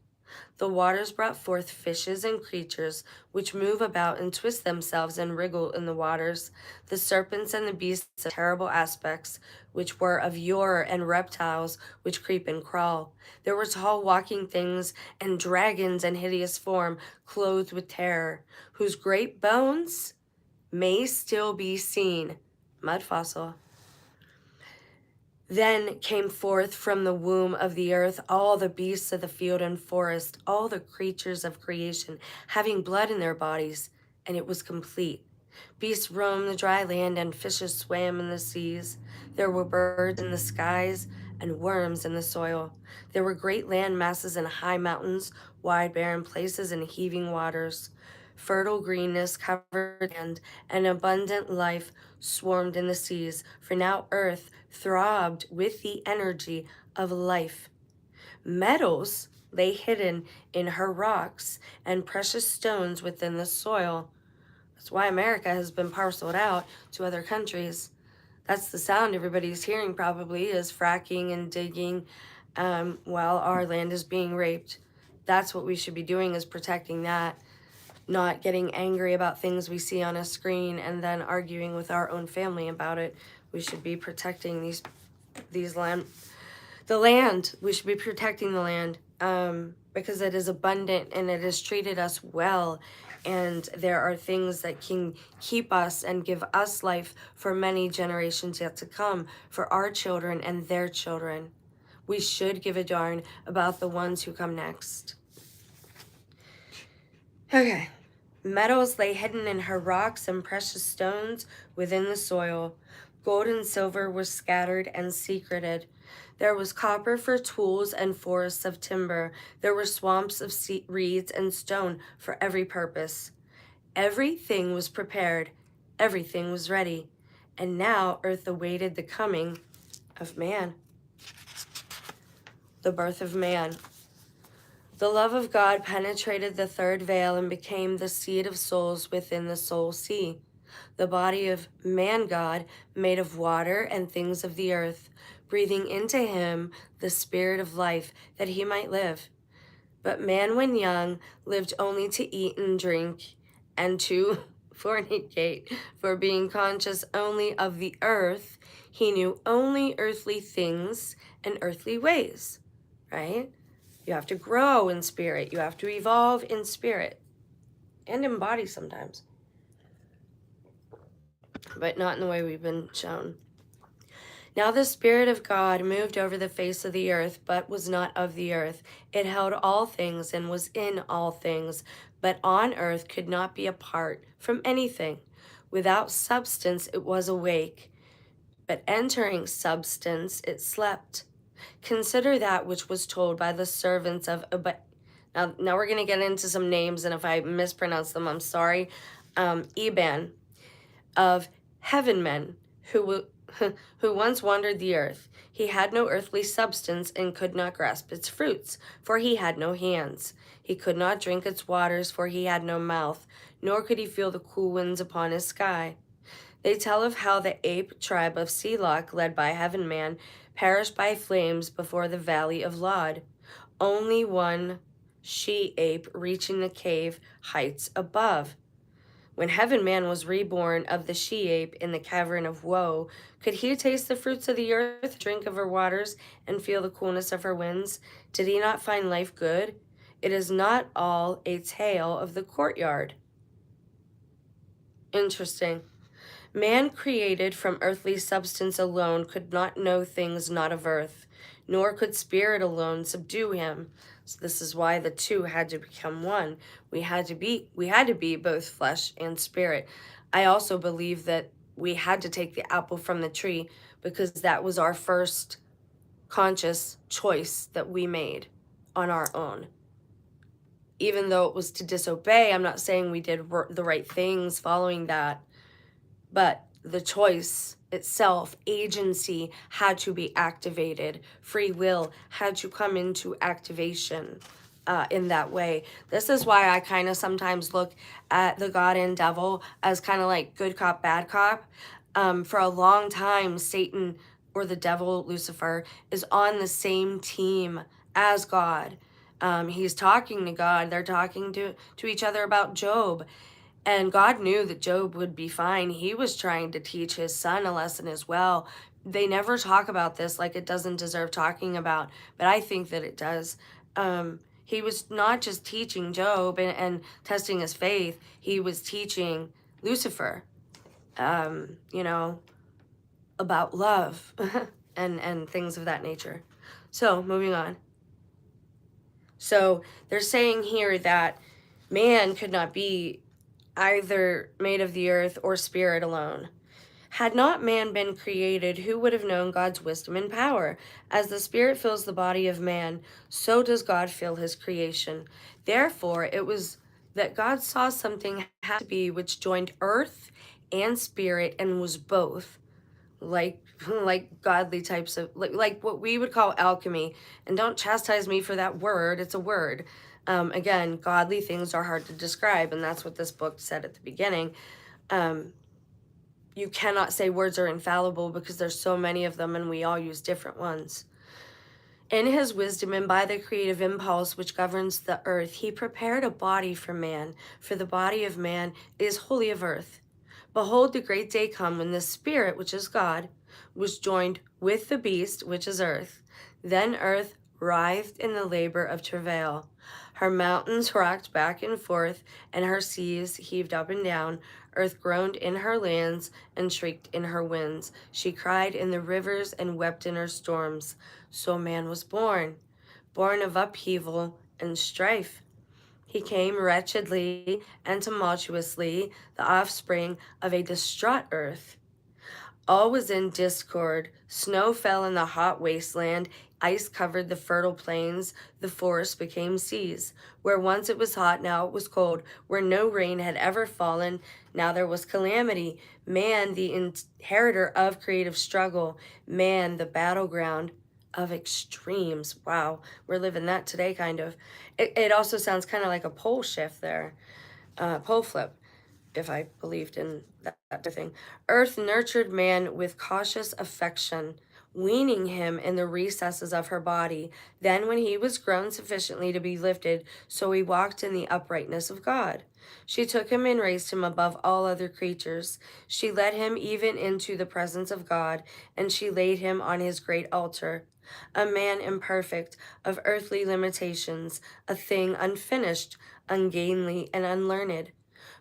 Speaker 1: The waters brought forth fishes and creatures which move about and twist themselves and wriggle in the waters, the serpents and the beasts of terrible aspects, which were of yore, and reptiles which creep and crawl. There were tall walking things and dragons in hideous form, clothed with terror, whose great bones may still be seen. Mud fossil. Then came forth from the womb of the earth all the beasts of the field and forest, all the creatures of creation, having blood in their bodies, and it was complete. Beasts roamed the dry land, and fishes swam in the seas. There were birds in the skies, and worms in the soil. There were great land masses and high mountains, wide barren places and heaving waters. Fertile greenness covered land, and abundant life swarmed in the seas, for now earth throbbed with the energy of life. Metals lay hidden in her rocks, and precious stones within the soil. That's why America has been parceled out to other countries. That's the sound everybody's hearing probably, is fracking and digging while our land is being raped. That's what we should be doing, is protecting that, not getting angry about things we see on a screen and then arguing with our own family about it. We should be protecting these land. We should be protecting the land because it is abundant and it has treated us well. And there are things that can keep us and give us life for many generations yet to come, for our children and their children. We should give a darn about the ones who come next. Okay. Metals lay hidden in her rocks, and precious stones within the soil. Gold and silver were scattered and secreted. There was copper for tools and forests of timber. There were swamps of reeds and stone for every purpose. Everything was prepared. Everything was ready. And now earth awaited the coming of man. The birth of man. The love of God penetrated the third veil and became the seed of souls within the soul sea. The body of man God, made of water and things of the earth, breathing into him the spirit of life, that he might live. But man, when young, lived only to eat and drink, and to fornicate, for being conscious only of the earth, he knew only earthly things and earthly ways, right? You have to grow in spirit. You have to evolve in spirit and in body sometimes, but not in the way we've been shown. Now the Spirit of God moved over the face of the earth, but was not of the earth. It held all things and was in all things, but on earth could not be apart from anything. Without substance it was awake, but entering substance it slept. Consider that which was told by the servants of now we're going to get into some names, and if I mispronounce them, I'm sorry. Eban, of heaven men, who who once wandered the earth. He had no earthly substance and could not grasp its fruits, for he had no hands. He could not drink its waters, for he had no mouth, nor could he feel the cool winds upon his sky. They tell of how the ape tribe of Selach, led by heaven man, perished by flames before the valley of Lod. Only one she-ape reaching the cave heights above. When heaven man was reborn of the she-ape in the cavern of woe, could he taste the fruits of the earth, drink of her waters, and feel the coolness of her winds? Did he not find life good? It is not all a tale of the courtyard. Interesting. Man created from earthly substance alone could not know things not of earth, nor could spirit alone subdue him. So this is why the two had to become one. We had to be both flesh and spirit. I also believe that we had to take the apple from the tree because that was our first conscious choice that we made on our own. Even though it was to disobey, I'm not saying we did the right things following that, but the choice itself, agency, had to be activated. Free will had to come into activation in that way. This is why I kind of sometimes look at the God and devil as kind of like good cop, bad cop. For a long time, Satan, or the devil, Lucifer, is on the same team as God. He's talking to God. They're talking to each other about Job. And God knew that Job would be fine. He was trying to teach his son a lesson as well. They never talk about this, like it doesn't deserve talking about, but I think that it does. He was not just teaching Job and testing his faith. He was teaching Lucifer, you know, about love and things of that nature. So moving on. So they're saying here that man could not be either made of the earth or spirit alone. Had not man been created, who would have known God's wisdom and power? As the spirit fills the body of man, so does God fill his creation. Therefore, it was that God saw something had to be which joined earth and spirit and was both, like godly types of like what we would call alchemy. And don't chastise me for that word, it's a word. Again, godly things are hard to describe, and that's what this book said at the beginning. You cannot say words are infallible because there's so many of them and we all use different ones. In his wisdom and by the creative impulse which governs the earth, he prepared a body for man, for the body of man is wholly of earth. Behold, the great day come when the spirit, which is God, was joined with the beast, which is earth. Then earth writhed in the labor of travail. Her mountains rocked back and forth, and her seas heaved up and down. Earth groaned in her lands and shrieked in her winds. She cried in the rivers and wept in her storms. So man was born of upheaval and strife. He came wretchedly and tumultuously, the offspring of a distraught earth. All was in discord. Snow fell in the hot wasteland. Ice covered the fertile plains. The forests became seas. Where once it was hot, now it was cold. Where no rain had ever fallen, now there was calamity. Man, the inheritor of creative struggle. Man, the battleground of extremes. Wow, we're living that today, kind of. It also sounds kind of like a pole shift there, pole flip, if I believed in that thing. Earth nurtured man with cautious affection, weaning him in the recesses of her body. Then, when he was grown sufficiently to be lifted, so he walked in the uprightness of God. She took him and raised him above all other creatures. She led him even into the presence of God, and she laid him on his great altar. A man imperfect, of earthly limitations, a thing unfinished, ungainly, and unlearned.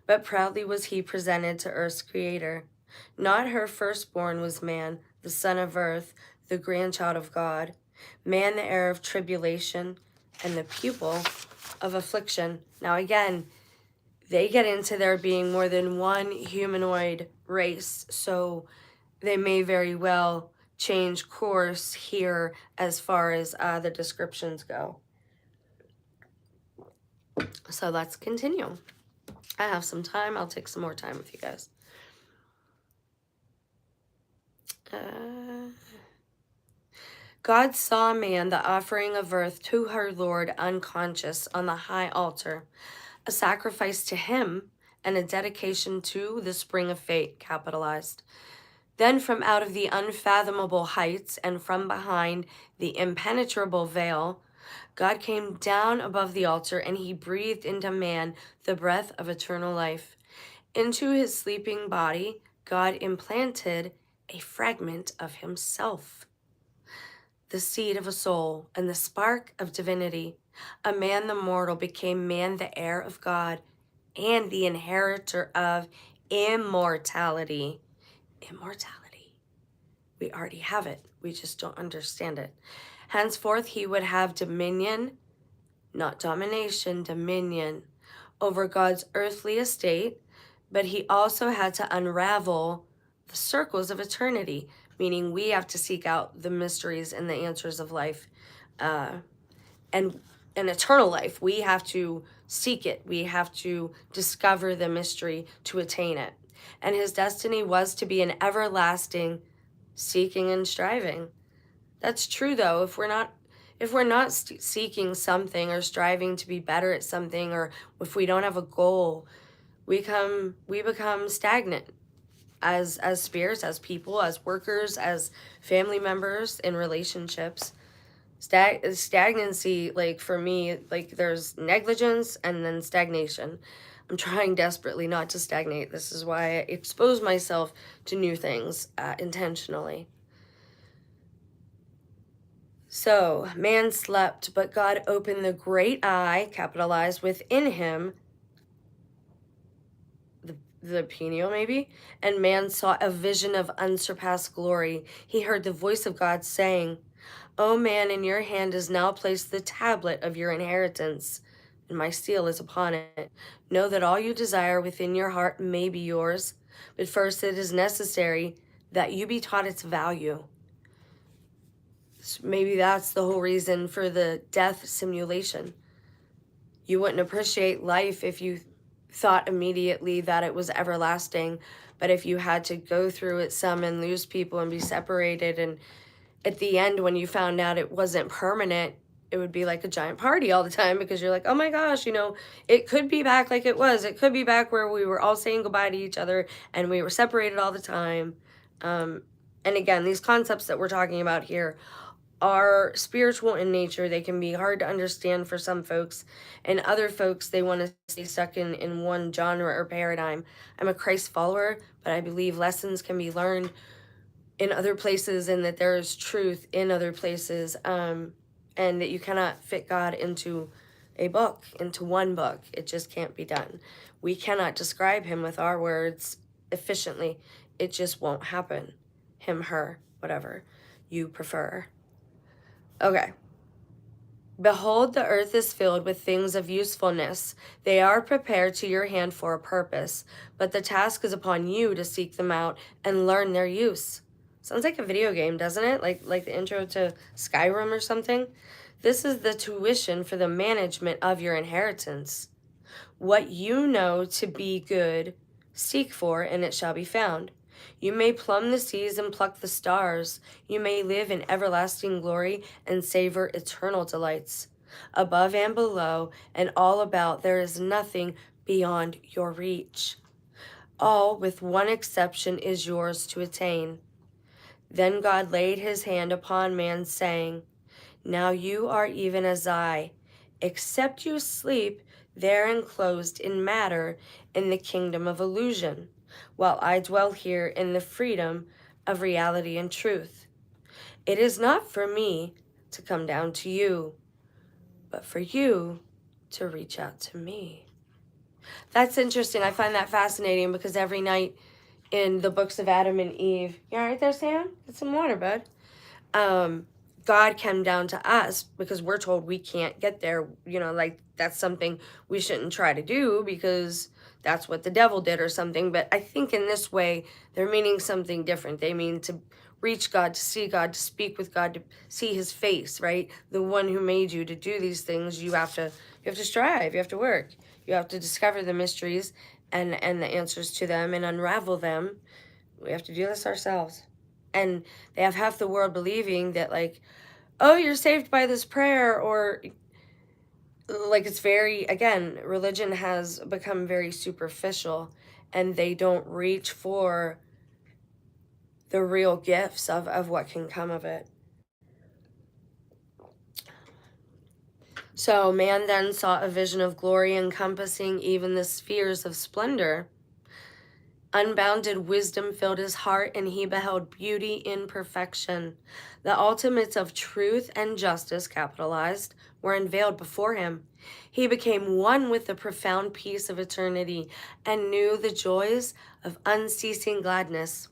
Speaker 1: But proudly was he presented to earth's creator. Not her firstborn was man, the son of earth, the grandchild of God, man the heir of tribulation, and the pupil of affliction. Now again, they get into there being more than one humanoid race, so they may very well change course here as far as the descriptions go. So let's continue. I have some time. I'll take some more time with you guys. God saw man the offering of earth to her Lord unconscious on the high altar, a sacrifice to him and a dedication to the spring of fate, capitalized. Then from out of the unfathomable heights and from behind the impenetrable veil, God came down above the altar and he breathed into man the breath of eternal life. Into his sleeping body, God implanted a fragment of himself, the seed of a soul and the spark of divinity. A man the mortal became man the heir of God and the inheritor of immortality. Immortality. We already have it. We just don't understand it. Henceforth, he would have dominion, not domination, dominion over God's earthly estate, but he also had to unravel the circles of eternity, meaning we have to seek out the mysteries and the answers of life, and an eternal life. We have to seek it. We have to discover the mystery to attain it. And his destiny was to be an everlasting seeking and striving. That's true, though. If we're not seeking something or striving to be better at something, or if we don't have a goal, we become stagnant as spirits, as people, as workers, as family members in relationships. Stagnancy, like for me, like there's negligence and then stagnation. I'm trying desperately not to stagnate. This is why I expose myself to new things intentionally. So, man slept, but God opened the great eye, capitalized, within him, the pineal maybe, and man saw a vision of unsurpassed glory. He heard the voice of God saying, "O man, in your hand is now placed the tablet of your inheritance, and my seal is upon it. Know that all you desire within your heart may be yours, but first it is necessary that you be taught its value." Maybe that's the whole reason for the death simulation. You wouldn't appreciate life if you thought immediately that it was everlasting, but if you had to go through it some and lose people and be separated, and at the end when you found out it wasn't permanent, it would be like a giant party all the time because you're like, oh my gosh, it could be back like it was. It could be back where we were all saying goodbye to each other and we were separated all the time. And again, these concepts that we're talking about here are spiritual in nature. They can be hard to understand for some folks, and other folks, they want to stay stuck in one genre or paradigm. I'm a Christ follower, but I believe lessons can be learned in other places and that there is truth in other places, and that you cannot fit God into a book, into one book. It just can't be done. We cannot describe him with our words efficiently. It just won't happen. Him, her, whatever you prefer. Okay. Behold, the earth is filled with things of usefulness. They are prepared to your hand for a purpose, but the task is upon you to seek them out and learn their use. Sounds like a video game, doesn't it? Like the intro to Skyrim or something. This is the tuition for the management of your inheritance. What you know to be good, seek for, and it shall be found. You may plumb the seas and pluck the stars. You may live in everlasting glory and savor eternal delights. Above and below and all about, there is nothing beyond your reach. All, with one exception, is yours to attain. Then God laid his hand upon man, saying, Now you are even as I, except you sleep there enclosed in matter in the kingdom of illusion, while I dwell here in the freedom of reality and truth. It is not for me to come down to you, but for you to reach out to me. That's interesting. I find that fascinating because every night in the books of Adam and Eve, you all right there, Sam? Get some water, bud. God came down to us because we're told we can't get there. Like that's something we shouldn't try to do because that's what the devil did or something. But I think in this way, they're meaning something different. They mean to reach God, to see God, to speak with God, to see his face, right? The one who made you to do these things, you have to strive, you have to work. You have to discover the mysteries and the answers to them and unravel them. We have to do this ourselves. And they have half the world believing that, like, oh, you're saved by this prayer, or like it's very, again, religion has become very superficial and they don't reach for the real gifts of what can come of it. So man then saw a vision of glory encompassing even the spheres of splendor. Unbounded wisdom filled his heart, and he beheld beauty in perfection. The ultimates of truth and justice, capitalized, were unveiled before him. He became one with the profound peace of eternity and knew the joys of unceasing gladness.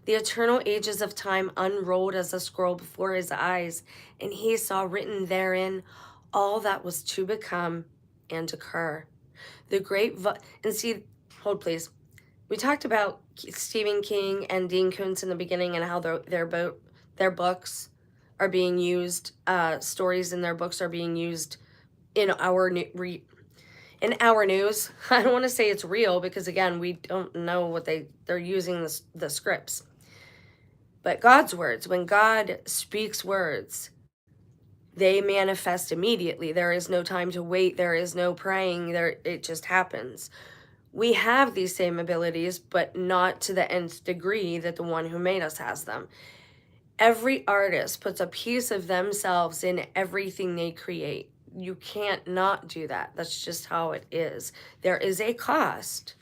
Speaker 1: The eternal ages of time unrolled as a scroll before his eyes, and he saw written therein all that was to become and occur. The great and see, hold please. We talked about Stephen King and Dean Koontz in the beginning and how their books are being used, stories in their books are being used in our news. I don't want to say it's real because, again, we don't know what they're using the scripts. But God's words, when God speaks words, they manifest immediately. There is no time to wait. There is no praying. It just happens. We have these same abilities, but not to the nth degree that the one who made us has them. Every artist puts a piece of themselves in everything they create. You can't not do that. That's just how it is. There is a cost.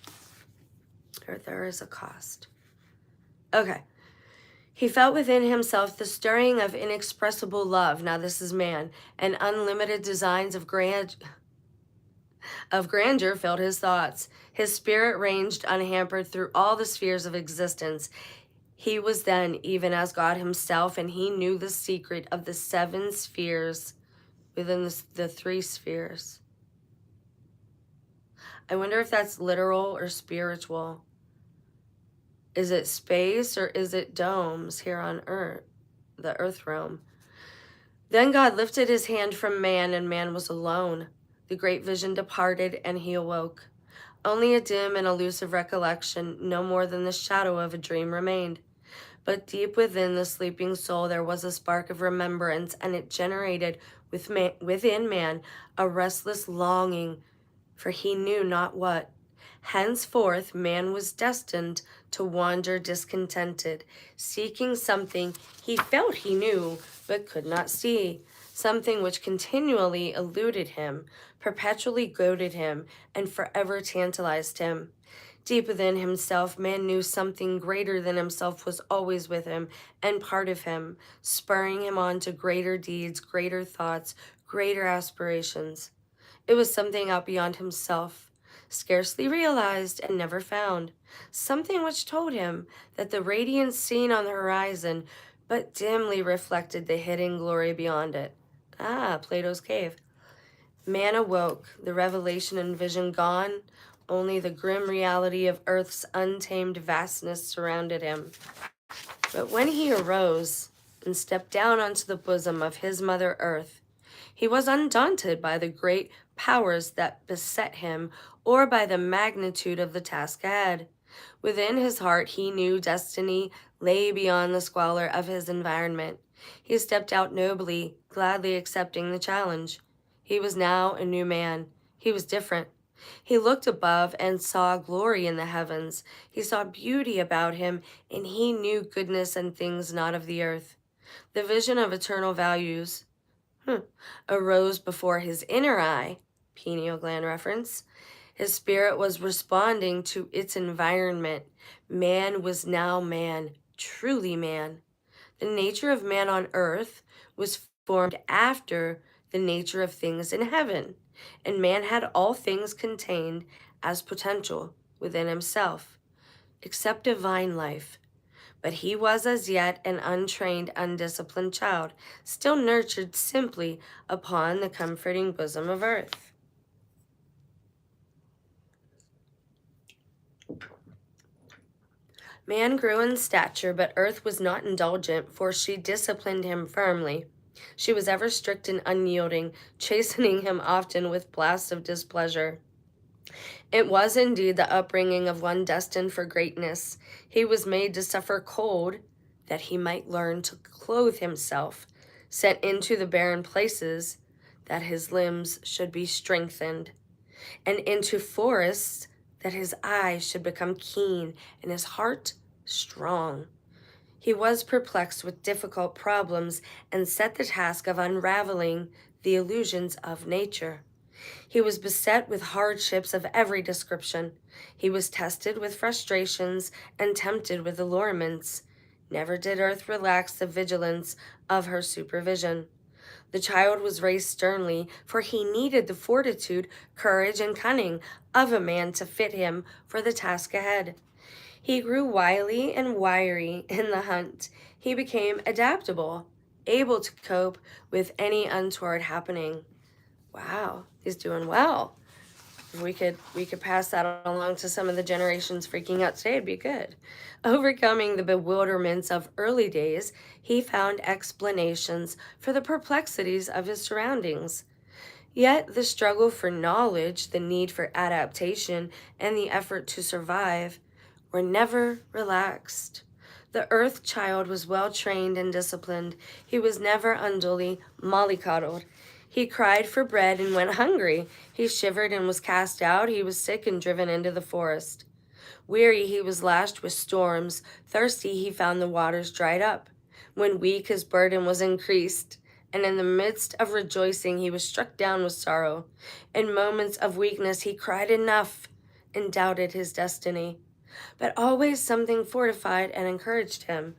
Speaker 1: There is a cost. Okay. He felt within himself the stirring of inexpressible love. Now this is man. And unlimited designs of grandeur filled his thoughts. His spirit ranged unhampered through all the spheres of existence. He was then even as God himself, and he knew the secret of the 7 spheres within the 3 spheres. I wonder if that's literal or spiritual. Is it space or is it domes here on earth, the earth realm? Then God lifted his hand from man, and man was alone. The great vision departed, and he awoke. Only a dim and elusive recollection, no more than the shadow of a dream, remained. But deep within the sleeping soul there was a spark of remembrance, and it generated within man a restless longing for he knew not what. Henceforth man was destined to wander discontented, seeking something he felt he knew but could not see, something which continually eluded him, perpetually goaded him, and forever tantalized him. Deep within himself, man knew something greater than himself was always with him and part of him, spurring him on to greater deeds, greater thoughts, greater aspirations. It was something out beyond himself, scarcely realized and never found, something which told him that the radiance seen on the horizon but dimly reflected the hidden glory beyond it. Ah, Plato's cave. Man awoke, the revelation and vision gone, only the grim reality of Earth's untamed vastness surrounded him. But when he arose and stepped down onto the bosom of his Mother Earth, he was undaunted by the great powers that beset him or by the magnitude of the task ahead. Within his heart, he knew destiny lay beyond the squalor of his environment. He stepped out nobly, gladly accepting the challenge. He was now a new man. He was different. He looked above and saw glory in the heavens. He saw beauty about him, and he knew goodness and things not of the earth. The vision of eternal values arose before his inner eye, pineal gland reference. His spirit was responding to its environment. Man was now man, truly man. The nature of man on earth was formed after the nature of things in heaven, and man had all things contained as potential within himself, except divine life. But he was as yet an untrained, undisciplined child, still nurtured simply upon the comforting bosom of earth. Man grew in stature, but earth was not indulgent, for she disciplined him firmly. She was ever strict and unyielding, chastening him often with blasts of displeasure. It was indeed the upbringing of one destined for greatness. He was made to suffer cold, that he might learn to clothe himself, sent into the barren places, that his limbs should be strengthened, and into forests, that his eyes should become keen and his heart strong. He was perplexed with difficult problems and set the task of unraveling the illusions of nature. He was beset with hardships of every description. He was tested with frustrations and tempted with allurements. Never did earth relax the vigilance of her supervision. The child was raised sternly, for he needed the fortitude, courage, and cunning of a man to fit him for the task ahead. He grew wily and wiry in the hunt. He became adaptable, able to cope with any untoward happening. Wow, he's doing well. If we could pass that along to some of the generations freaking out today, it'd be good. Overcoming the bewilderments of early days, he found explanations for the perplexities of his surroundings. Yet the struggle for knowledge, the need for adaptation, and the effort to survive were never relaxed. The earth child was well trained and disciplined. He was never unduly mollycoddled. He cried for bread and went hungry. He shivered and was cast out. He was sick and driven into the forest. Weary, he was lashed with storms. Thirsty, he found the waters dried up. When weak, his burden was increased. And in the midst of rejoicing, he was struck down with sorrow. In moments of weakness, he cried enough and doubted his destiny. But always something fortified and encouraged him.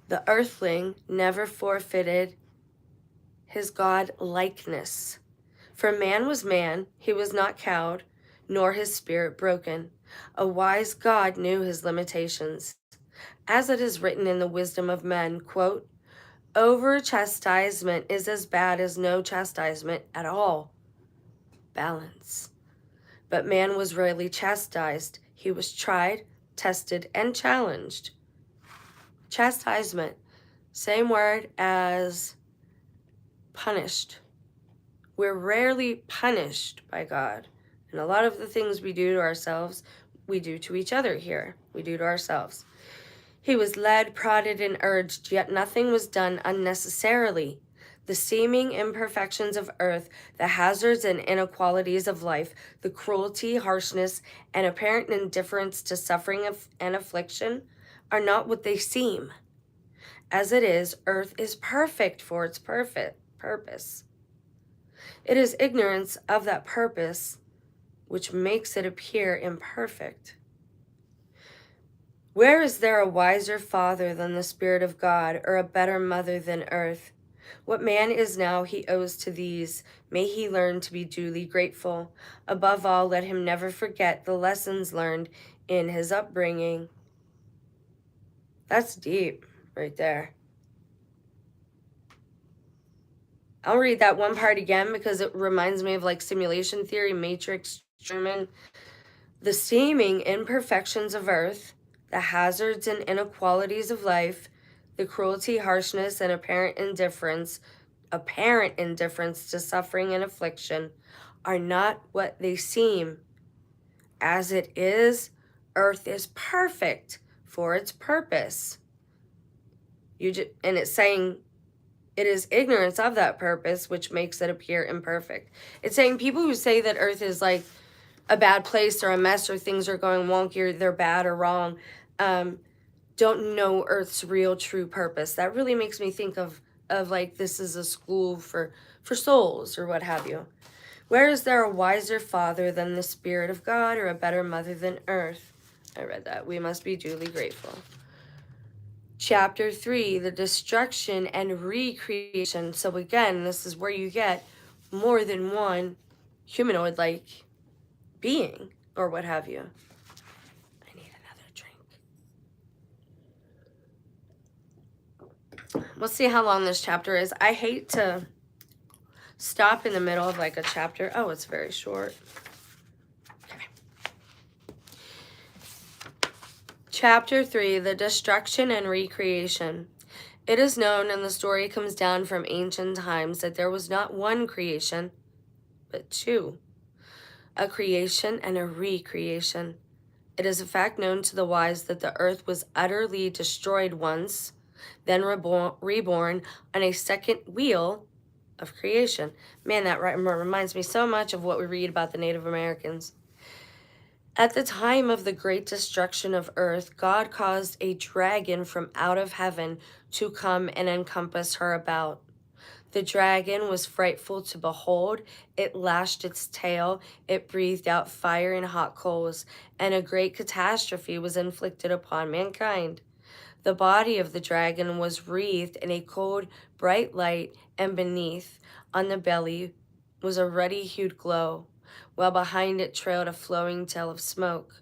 Speaker 1: The earthling never forfeited his God-likeness. For man was man, he was not cowed, nor his spirit broken. A wise God knew his limitations. As it is written in the wisdom of men, quote, "Over chastisement is as bad as no chastisement at all." Balance. But man was rarely chastised. He was tried, tested, and challenged. Chastisement, same word as punished. We're rarely punished by God. And a lot of the things we do to ourselves, we do to each other here. We do to ourselves. He was led, prodded, and urged, yet nothing was done unnecessarily. The seeming imperfections of earth, the hazards and inequalities of life, the cruelty, harshness, and apparent indifference to suffering and affliction are not what they seem. As it is, earth is perfect for its purpose. It is ignorance of that purpose which makes it appear imperfect. Where is there a wiser father than the Spirit of God, or a better mother than earth? What man is now he owes to these. May he learn to be duly grateful. Above all, let him never forget the lessons learned in his upbringing. That's deep right there. I'll read that one part again because it reminds me of like simulation theory, Matrix, Truman. The seeming imperfections of earth, the hazards and inequalities of life, the cruelty, harshness, and apparent indifference to suffering and affliction are not what they seem. As it is, Earth is perfect for its purpose. And it's saying it is ignorance of that purpose which makes it appear imperfect. It's saying people who say that Earth is like a bad place or a mess or things are going wonky or they're bad or wrong, don't know Earth's real true purpose. That really makes me think of like this is a school for souls or what have you. Where is there a wiser father than the Spirit of God, or a better mother than Earth? I read that. We must be duly grateful. Chapter 3, the destruction and recreation. So again, this is where you get more than one humanoid-like being or what have you. I need another drink. We'll see how long this chapter is. I hate to stop in the middle of like a chapter. Oh, it's very short. Okay. Chapter 3, the destruction and recreation. It is known, and the story comes down from ancient times, that there was not one creation, but two. A creation and a recreation. It is a fact known to the wise that the earth was utterly destroyed once, then reborn on a second wheel of creation. Man, that reminds me so much of what we read about the Native Americans. At the time of the great destruction of earth, God caused a dragon from out of heaven to come and encompass her about. The dragon was frightful to behold. It lashed its tail, it breathed out fire and hot coals, and a great catastrophe was inflicted upon mankind. The body of the dragon was wreathed in a cold, bright light, and beneath, on the belly, was a ruddy-hued glow, while behind it trailed a flowing tail of smoke.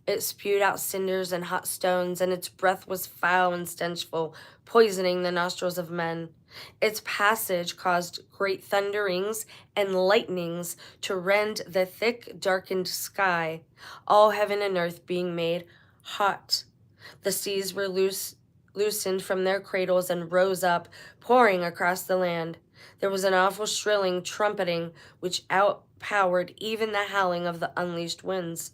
Speaker 1: It spewed out cinders and hot stones, and its breath was foul and stenchful, poisoning the nostrils of men. Its passage caused great thunderings and lightnings to rend the thick, darkened sky, all heaven and earth being made hot. The seas were loosened from their cradles and rose up, pouring across the land. There was an awful shrilling, trumpeting, which outpowered even the howling of the unleashed winds.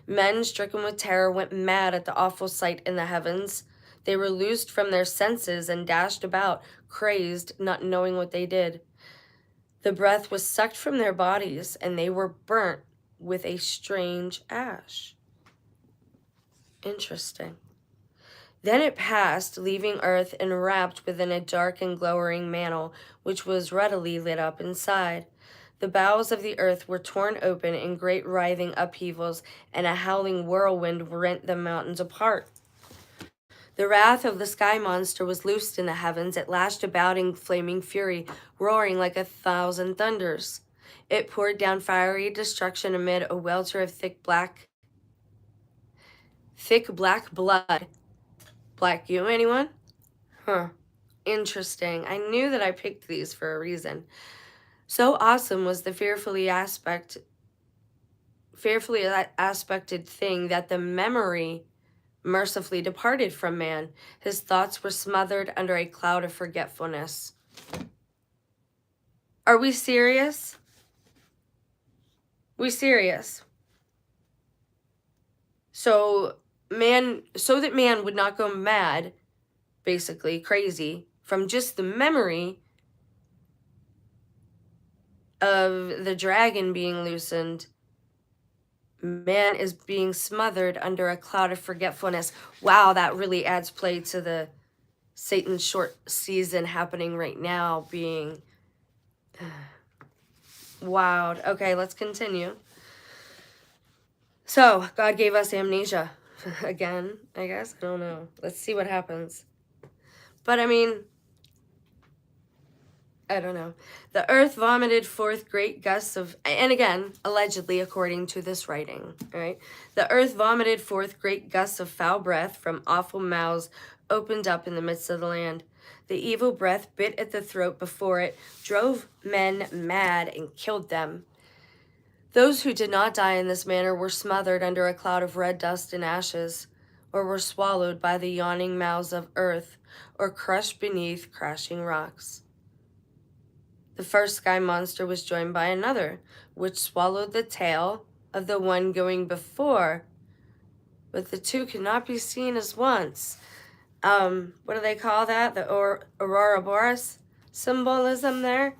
Speaker 1: Men, stricken with terror, went mad at the awful sight in the heavens. They were loosed from their senses and dashed about, crazed, not knowing what they did. The breath was sucked from their bodies, and they were burnt with a strange ash. Interesting. Then it passed, leaving earth enwrapped within a dark and glowering mantle, which was readily lit up inside. The bowels of the earth were torn open in great writhing upheavals, and a howling whirlwind rent the mountains apart. The wrath of the sky monster was loosed in the heavens. It lashed about in flaming fury, roaring like 1,000 thunders. It poured down fiery destruction amid a welter of thick black blood. Black you, anyone? Huh. Interesting. I knew that I picked these for a reason. So awesome was the fearfully aspected thing that the memory mercifully departed from man. His thoughts were smothered under a cloud of forgetfulness. Are we serious? We serious? So that man would not go mad, basically crazy, from just the memory of the dragon being loosened, man is being smothered under a cloud of forgetfulness. Wow, that really adds play to the Satan's short season happening right now being wowed. Okay, let's continue. So, God gave us amnesia. Again, I guess? I don't know. Let's see what happens. But I mean, I don't know. The earth vomited forth great gusts of, and again, allegedly according to this writing, all right? The earth vomited forth great gusts of foul breath from awful mouths opened up in the midst of the land. The evil breath bit at the throat before it, drove men mad, and killed them. Those who did not die in this manner were smothered under a cloud of red dust and ashes, or were swallowed by the yawning mouths of earth, or crushed beneath crashing rocks. The first sky monster was joined by another, which swallowed the tail of the one going before, but the two cannot be seen as once. What do they call that? The Aurora Boreas symbolism there?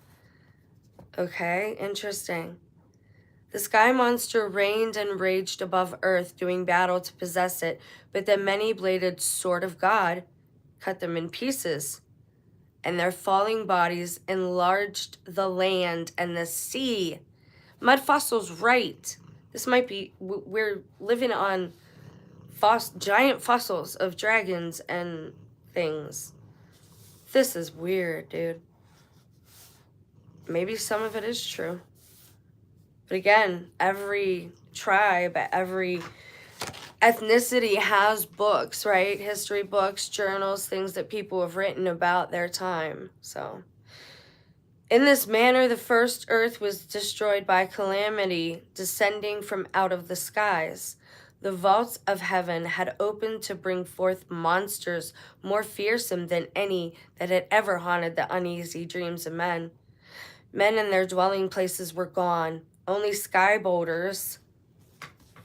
Speaker 1: Okay, interesting. The sky monster reigned and raged above earth, doing battle to possess it, but the many-bladed sword of God cut them in pieces, and their falling bodies enlarged the land and the sea. Mud Fossil's right. This might be, we're living on giant fossils of dragons and things. This is weird, dude. Maybe some of it is true. But again, every tribe, every ethnicity has books, right? History books, journals, things that people have written about their time. So, in this manner, the first earth was destroyed by calamity descending from out of the skies. The vaults of heaven had opened to bring forth monsters more fearsome than any that had ever haunted the uneasy dreams of men. Men and their dwelling places were gone. Only sky boulders.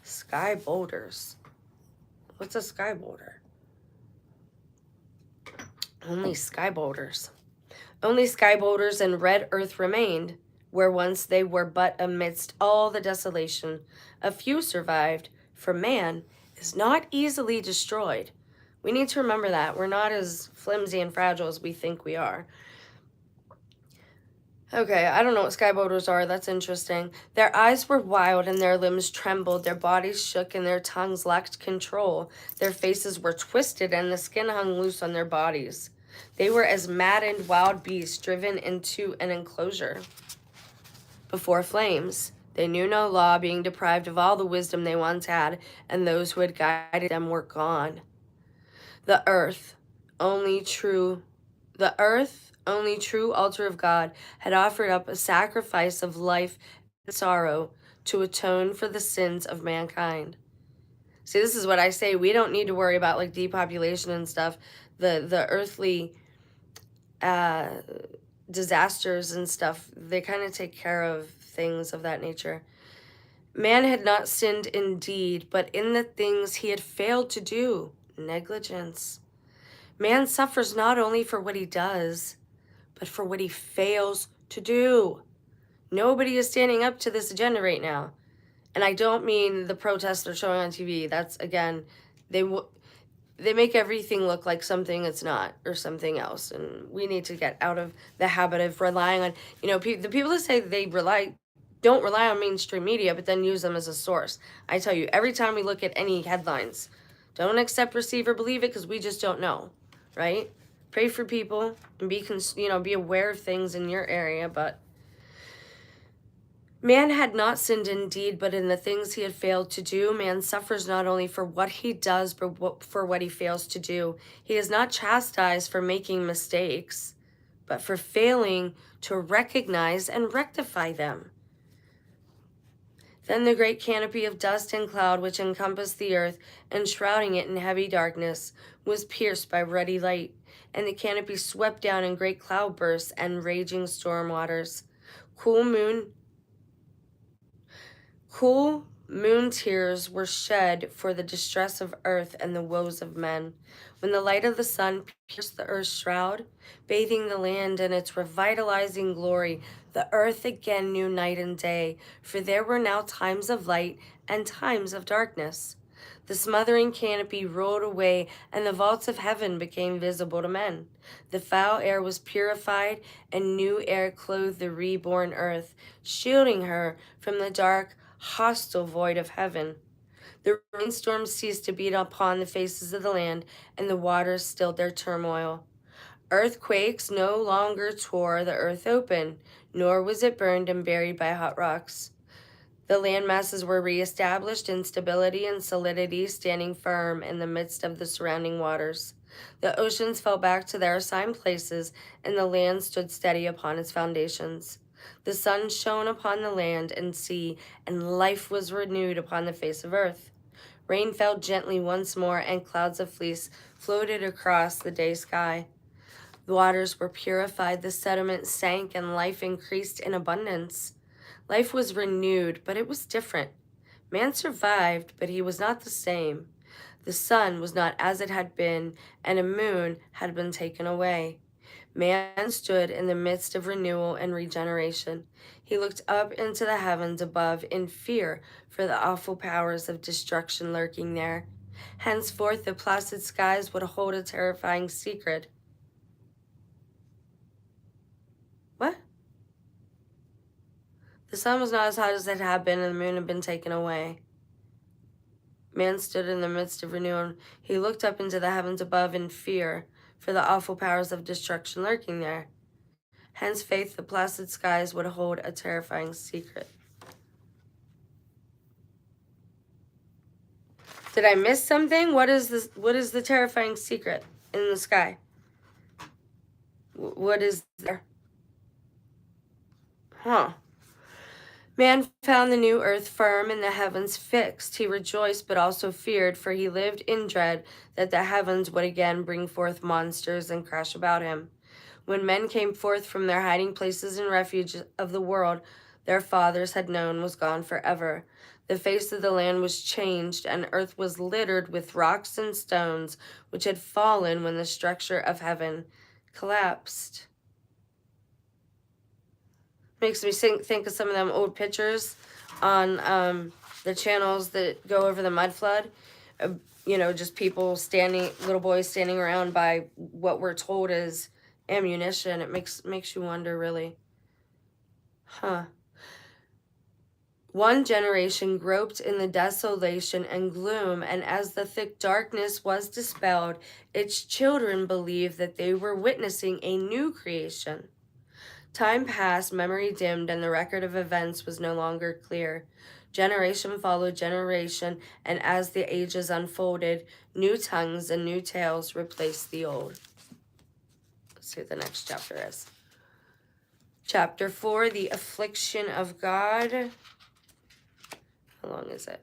Speaker 1: Sky boulders? What's a sky boulder? Only sky boulders. Only sky boulders and red earth remained, where once they were, but amidst all the desolation, a few survived, for man is not easily destroyed. We need to remember that. We're not as flimsy and fragile as we think we are. Okay, I don't know what sky boulders are. That's interesting. Their eyes were wild and their limbs trembled. Their bodies shook and their tongues lacked control. Their faces were twisted and the skin hung loose on their bodies. They were as maddened wild beasts driven into an enclosure before flames. They knew no law, being deprived of all the wisdom they once had, and those who had guided them were gone. The earth, only true altar of God, had offered up a sacrifice of life and sorrow to atone for the sins of mankind. See, this is what I say. We don't need to worry about like depopulation and stuff. The earthly disasters and stuff, they kind of take care of things of that nature. Man had not sinned indeed, but in the things he had failed to do, negligence. Man suffers not only for what he does, but for what he fails to do. Nobody is standing up to this agenda right now. And I don't mean the protests they're showing on TV. That's, again, they make everything look like something it's not, or something else. And we need to get out of the habit of relying on, the people that say they don't rely on mainstream media, but then use them as a source. I tell you, every time we look at any headlines, don't accept, receive, or believe it, because we just don't know, right? Pray for people and be aware of things in your area, but man had not sinned indeed, but in the things he had failed to do. Man suffers not only for what he does, but for what he fails to do. He is not chastised for making mistakes, but for failing to recognize and rectify them. Then the great canopy of dust and cloud which encompassed the earth, enshrouding it in heavy darkness, was pierced by ruddy light, and the canopy swept down in great cloudbursts and raging storm waters. Cool moon tears were shed for the distress of earth and the woes of men. When the light of the sun pierced the earth's shroud, bathing the land in its revitalizing glory, the earth again knew night and day, for there were now times of light and times of darkness. The smothering canopy rolled away, and the vaults of heaven became visible to men. The foul air was purified, and new air clothed the reborn earth, shielding her from the dark, hostile void of heaven. The rainstorms ceased to beat upon the faces of the land, and the waters stilled their turmoil. Earthquakes no longer tore the earth open, nor was it burned and buried by hot rocks. The land masses were reestablished in stability and solidity, standing firm in the midst of the surrounding waters. The oceans fell back to their assigned places, and the land stood steady upon its foundations. The sun shone upon the land and sea, and life was renewed upon the face of earth. Rain fell gently once more, and clouds of fleece floated across the day sky. The waters were purified, the sediment sank, and life increased in abundance. Life was renewed, but it was different. Man survived, but he was not the same. The sun was not as it had been, and a moon had been taken away. Man stood in the midst of renewal and regeneration. He looked up into the heavens above in fear for the awful powers of destruction lurking there. Henceforth, the placid skies would hold a terrifying secret. What? The sun was not as hot as it had been, and the moon had been taken away. Man stood in the midst of renewal. He looked up into the heavens above in fear for the awful powers of destruction lurking there. Henceforth, the placid skies would hold a terrifying secret. Did I miss something? What is this? What is the terrifying secret in the sky? What is there? Huh. Man found the new earth firm and the heavens fixed. He rejoiced but also feared, for he lived in dread that the heavens would again bring forth monsters and crash about him. When men came forth from their hiding places and refuge of the world their fathers had known was gone forever, the face of the land was changed, and earth was littered with rocks and stones which had fallen when the structure of heaven collapsed. Makes me think of some of them old pictures on the channels that go over the mud flood. Just people standing, little boys standing around by what we're told is ammunition. It makes you wonder, really. Huh. One generation groped in the desolation and gloom, and as the thick darkness was dispelled, its children believed that they were witnessing a new creation. Time passed, memory dimmed, and the record of events was no longer clear. Generation followed generation, and as the ages unfolded, new tongues and new tales replaced the old. Let's see what the next chapter is. Chapter 4, The Affliction of God. How long is it?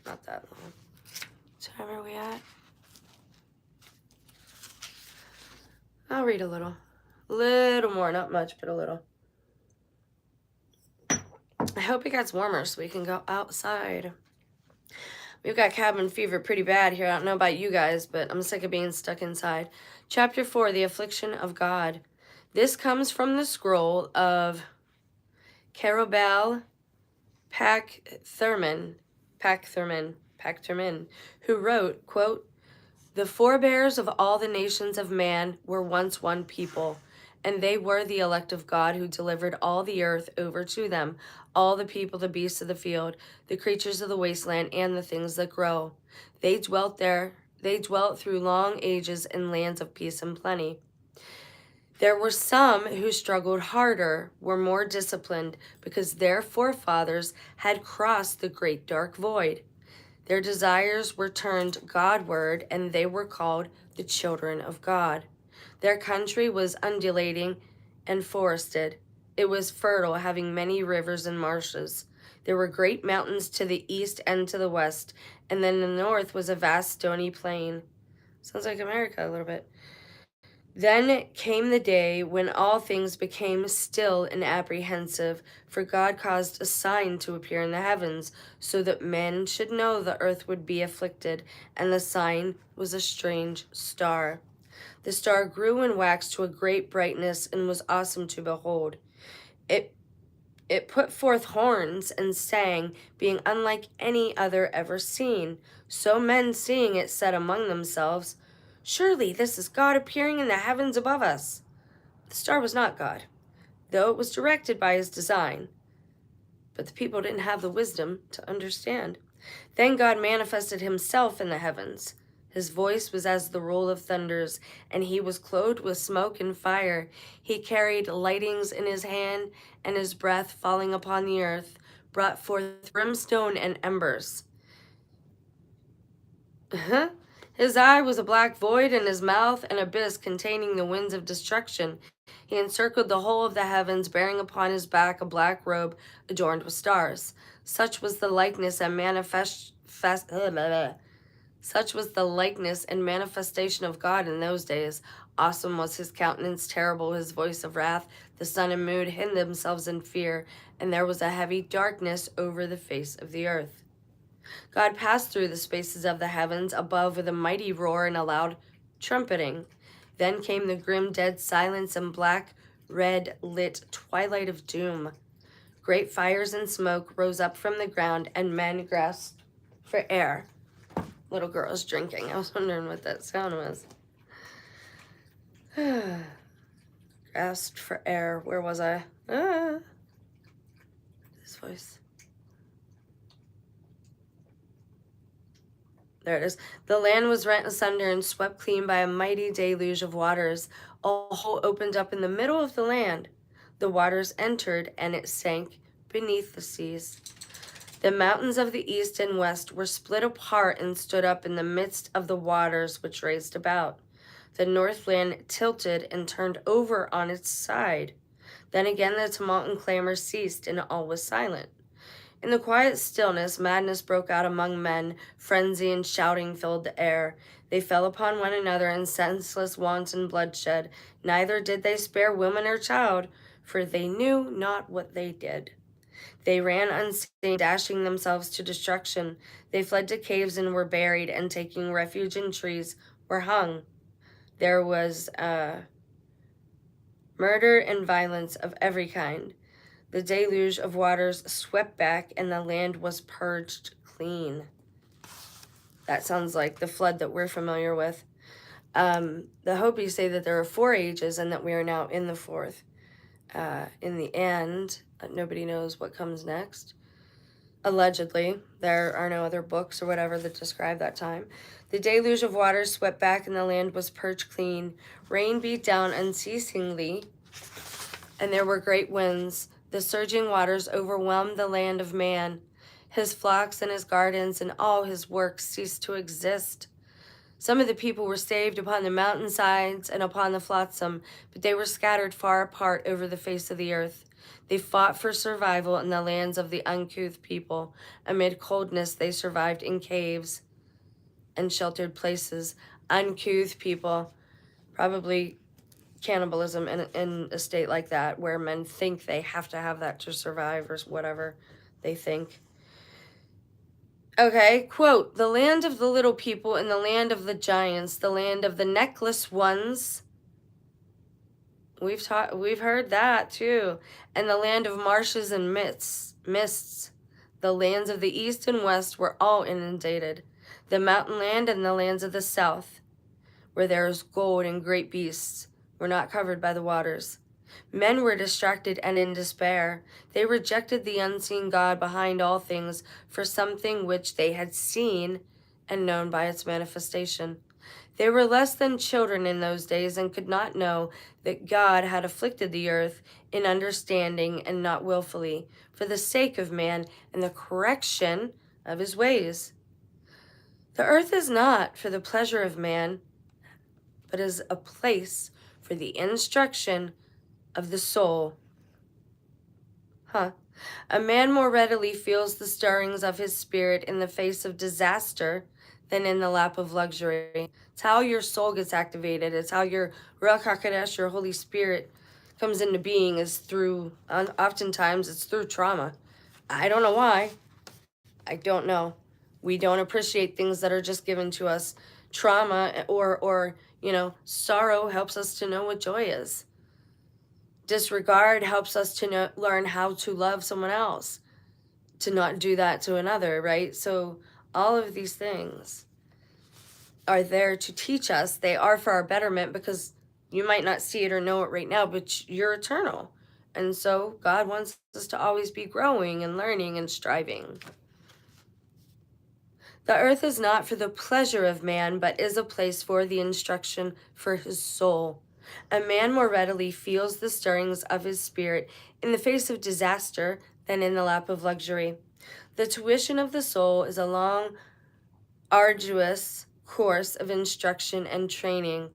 Speaker 1: Not that long. So where are we at? I'll read a little. Little more, not much, but a little. I hope it gets warmer so we can go outside. We've got cabin fever pretty bad here. I don't know about you guys, but I'm sick of being stuck inside. Chapter 4, The Affliction of God. This comes from the scroll of Carobel Packthurman, who wrote, quote, "The forebears of all the nations of man were once one people, and they were the elect of God, who delivered all the earth over to them, all the people, the beasts of the field, the creatures of the wasteland, and the things that grow. They dwelt through long ages in lands of peace and plenty. There were some who struggled harder, were more disciplined, because their forefathers had crossed the great dark void. Their desires were turned Godward, and they were called the children of God. Their country was undulating and forested. It was fertile, having many rivers and marshes. There were great mountains to the east and to the west, and then the north was a vast stony plain." Sounds like America a little bit. "Then came the day when all things became still and apprehensive, for God caused a sign to appear in the heavens, so that men should know the earth would be afflicted, and the sign was a strange star. The star grew and waxed to a great brightness and was awesome to behold. It put forth horns and sang, being unlike any other ever seen. So men seeing it said among themselves, 'Surely this is God appearing in the heavens above us.' The star was not God, though it was directed by his design. But the people didn't have the wisdom to understand. Then God manifested himself in the heavens. His voice was as the roll of thunders, and he was clothed with smoke and fire. He carried lightnings in his hand, and his breath, falling upon the earth, brought forth brimstone and embers. His eye was a black void, and his mouth an abyss containing the winds of destruction. He encircled the whole of the heavens, bearing upon his back a black robe adorned with stars. Such was the likeness and manifestation of God in those days. Awesome was his countenance, terrible his voice of wrath. The sun and moon hid themselves in fear, and there was a heavy darkness over the face of the earth." God passed through the spaces of the heavens above with a mighty roar and a loud trumpeting. Then came the grim dead silence and black, red lit twilight of doom. Great fires and smoke rose up from the ground, and men grasped for air. Little girls drinking. I was wondering what that sound was. Grasped for air. Where was I? This voice. There it is. The land was rent asunder and swept clean by a mighty deluge of waters. A hole opened up in the middle of the land. The waters entered, and it sank beneath the seas. The mountains of the east and west were split apart and stood up in the midst of the waters which raced about. The northland tilted and turned over on its side. Then again the tumult and clamor ceased, and all was silent. In the quiet stillness, madness broke out among men. Frenzy and shouting filled the air. They fell upon one another in senseless wanton bloodshed. Neither did they spare woman or child, for they knew not what they did. They ran unseen, dashing themselves to destruction. They fled to caves and were buried, and taking refuge in trees were hung. There was murder and violence of every kind. The deluge of waters swept back, and the land was purged clean. That sounds like the flood that we're familiar with. The Hopis say that there are 4 ages and that we are now in the 4th. In the end, nobody knows what comes next. Allegedly, there are no other books or whatever that describe that time. The deluge of waters swept back, and the land was purged clean. Rain beat down unceasingly, and there were great winds. The surging waters overwhelmed the land of man. His flocks and his gardens and all his works ceased to exist. Some of the people were saved upon the mountainsides and upon the flotsam, but they were scattered far apart over the face of the earth. They fought for survival in the lands of the uncouth people. Amid coldness, they survived in caves and sheltered places. Uncouth people, probably cannibalism in a state like that, where men think they have to have that to survive, or whatever they think. Okay, quote, the land of the little people and the land of the giants, the land of the necklace ones. We've heard that too. And the land of marshes and mists. The lands of the east and west were all inundated. The mountain land and the lands of the south, where there is gold and great beasts, were not covered by the waters. Men were distracted and in despair. They rejected the unseen God behind all things for something which they had seen and known by its manifestation. They were less than children in those days and could not know that God had afflicted the earth in understanding and not willfully, for the sake of man and the correction of his ways. The earth is not for the pleasure of man, but is a place for the instruction of the soul. A man more readily feels the stirrings of his spirit in the face of disaster than in the lap of luxury. It's how your soul gets activated. It's how your Ruach HaKodesh, your Holy Spirit, comes into being, is through, oftentimes it's through trauma. I don't know why. I don't know. We don't appreciate things that are just given to us. Trauma or sorrow helps us to know what joy is. Disregard helps us to learn how to love someone else, to not do that to another, right? So all of these things are there to teach us. They are for our betterment, because you might not see it or know it right now, but you're eternal. And so God wants us to always be growing and learning and striving. The earth is not for the pleasure of man, but is a place for the instruction for his soul. A man more readily feels the stirrings of his spirit in the face of disaster than in the lap of luxury. The tuition of the soul is a long, arduous course of instruction and training.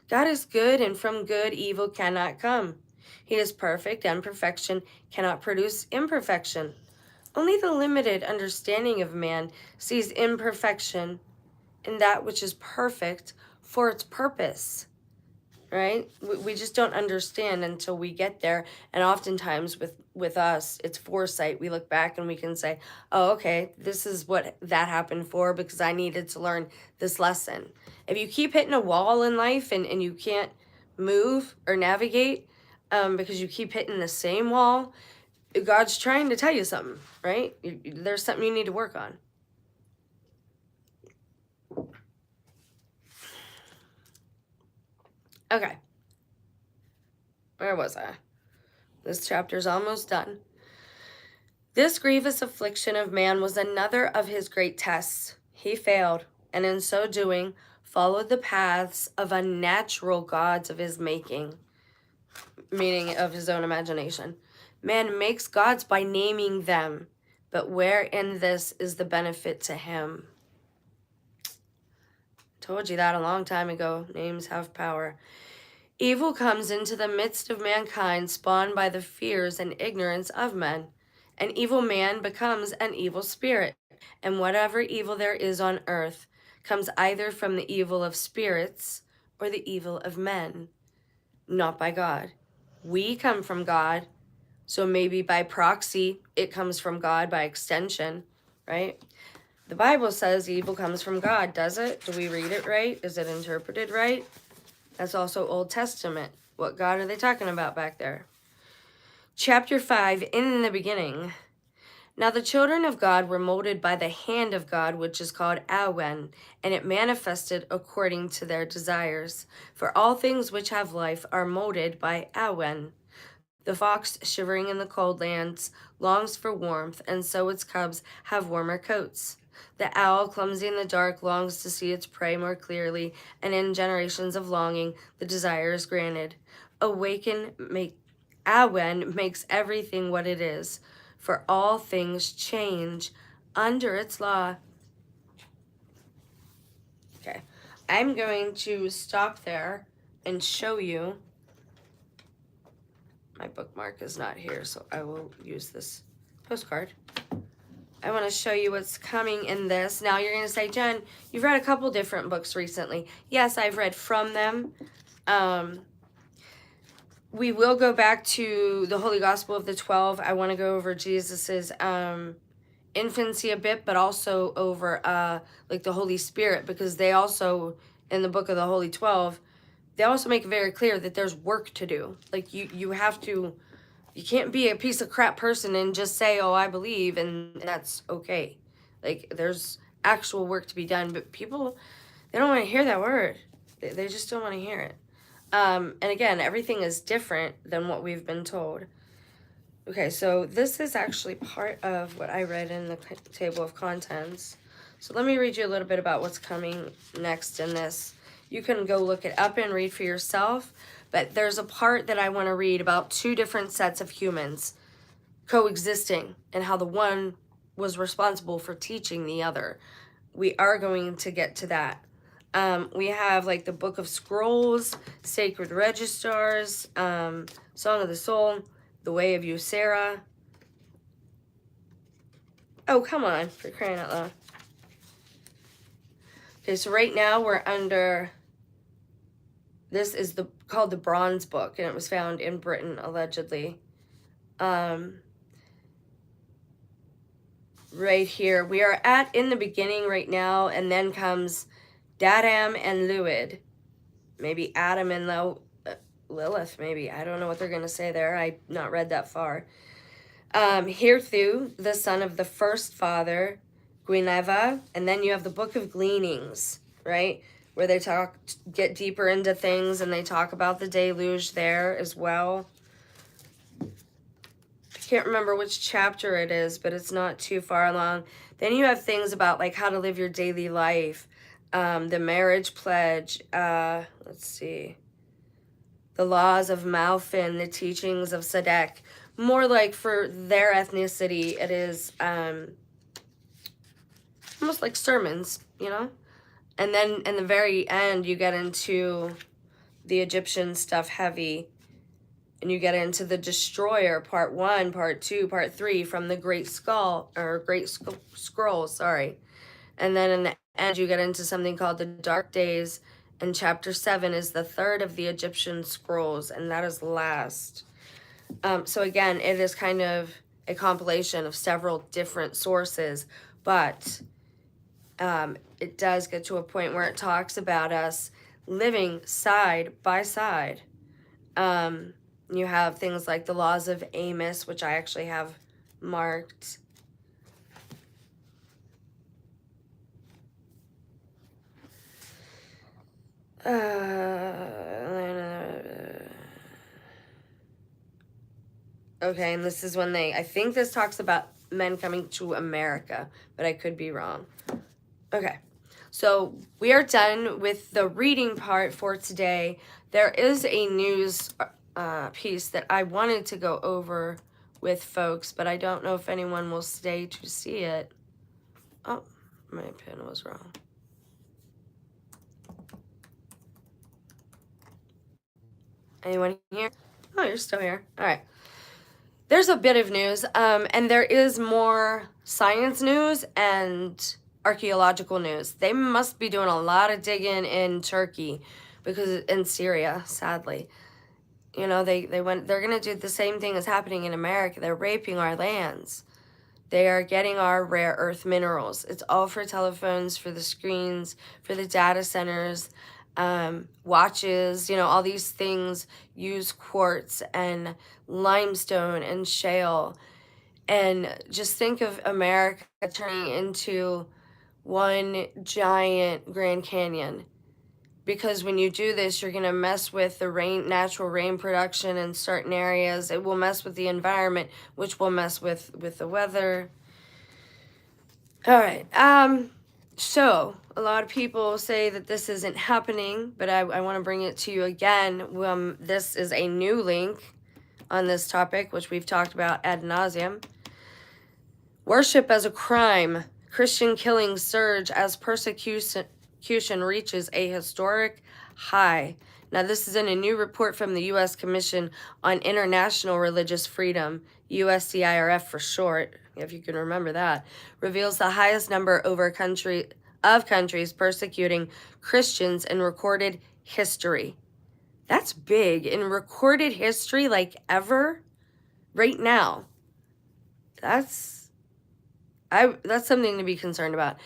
Speaker 1: God is good, and from good evil cannot come. He is perfect, and perfection cannot produce imperfection. Only the limited understanding of man sees imperfection in that which is perfect for its purpose. right? We just don't understand until we get there. And oftentimes with us, it's foresight. We look back and we can say, oh, okay, this is what that happened for because I needed to learn this lesson. If you keep hitting a wall in life and you can't move or navigate because you keep hitting the same wall, God's trying to tell you something, right? There's something you need to work on. Okay. Where was I? This chapter's almost done. This grievous affliction of man was another of his great tests. He failed, and in so doing, followed the paths of unnatural gods of his making, meaning of his own imagination. Man makes gods by naming them, but where in this is the benefit to him? Told you that a long time ago. Names have power. Evil comes into the midst of mankind, spawned by the fears and ignorance of men. An evil man becomes an evil spirit, and whatever evil there is on earth comes either from the evil of spirits or the evil of men, not by God. We come from God, so maybe by proxy, it comes from God by extension, right? The Bible says evil comes from God, does it? Do we read it right? Is it interpreted right? That's also Old Testament. What God are they talking about back there? Chapter 5, in the beginning. Now the children of God were molded by the hand of God, which is called Awen, and it manifested according to their desires. For all things which have life are molded by Awen. The fox, shivering in the cold lands, longs for warmth, and so its cubs have warmer coats. The owl, clumsy in the dark, longs to see its prey more clearly, and in generations of longing, the desire is granted. Awen makes everything what it is, for all things change under its law. Okay, I'm going to stop there and show you. My bookmark is not here, so I will use this postcard. I want to show you what's coming in this. Now you're going to say, Jen, you've read a couple different books recently. Yes, I've read from them. We will go back to the Holy Gospel of the 12. I want to go over Jesus's infancy a bit, but also over like the Holy Spirit, because they also, in the book of the Holy 12, they also make it very clear that there's work to do. Like you have to, you can't be a piece of crap person and just say, oh, I believe, and that's okay. Like there's actual work to be done, but people, they don't want to hear that word. They just don't want to hear it. And again, everything is different than what we've been told. Okay, so this is actually part of what I read in the table of contents. So let me read you a little bit about what's coming next in this. You can go look it up and read for yourself, but there's a part that I want to read about two different sets of humans coexisting and how the one was responsible for teaching the other. We are going to get to that. We have like the Book of Scrolls, Sacred Registers, Song of the Soul, The Way of Sarah. Oh, come on, for crying out loud. Okay, so right now we're under, this is called the Bronze Book, and it was found in Britain, allegedly. Right here, we are in the beginning right now, and then comes Dadam and Luid. Maybe Adam and Lilith, maybe. I don't know what they're going to say there. I've not read that far. Hirthu, the son of the first father, Guinevere, and then you have the Book of Gleanings, right? Where they get deeper into things, and they talk about the deluge there as well. I can't remember which chapter it is, but it's not too far along. Then you have things about like how to live your daily life, the marriage pledge, let's see, the laws of Malfin, the teachings of Sadek. More like for their ethnicity, it is almost like sermons, you know? And then in the very end, you get into the Egyptian stuff heavy. And you get into the Destroyer, part 1, part 2, part 3 from the Great Scroll, sorry. And then in the end, you get into something called the Dark Days And chapter 7 is the third of the Egyptian scrolls, and that is last. So again, it is kind of a compilation of several different sources, but it does get to a point where it talks about us living side by side. You have things like the laws of Amos, which I actually have marked. Okay, and this is when I think this talks about men coming to America, but I could be wrong. Okay, so we are done with the reading part for today. There is a news piece that I wanted to go over with folks, but I don't know if anyone will stay to see it. Oh, my pen was wrong. Anyone here? Oh, you're still here. All right. There's a bit of news, and there is more science news and archaeological news. They must be doing a lot of digging in Turkey, because in Syria, sadly. You know, they're gonna do the same thing as happening in America. They're raping our lands. They are getting our rare earth minerals. It's all for telephones, for the screens, for the data centers, watches, you know, all these things use quartz and limestone and shale. And just think of America turning into one giant Grand Canyon. Because when you do this, you're going to mess with the natural rain production in certain areas. It will mess with the environment, which will mess with the weather. All right. So a lot of people say that this isn't happening, but I want to bring it to you again. This is a new link on this topic, which we've talked about ad nauseum. Worship as a crime. Christian killings surge as persecution reaches a historic high. Now, this is in a new report from the U.S. Commission on International Religious Freedom, USCIRF for short, if you can remember that, reveals the highest number of countries persecuting Christians in recorded history. That's big. In recorded history, like ever, right now. That's something to be concerned about.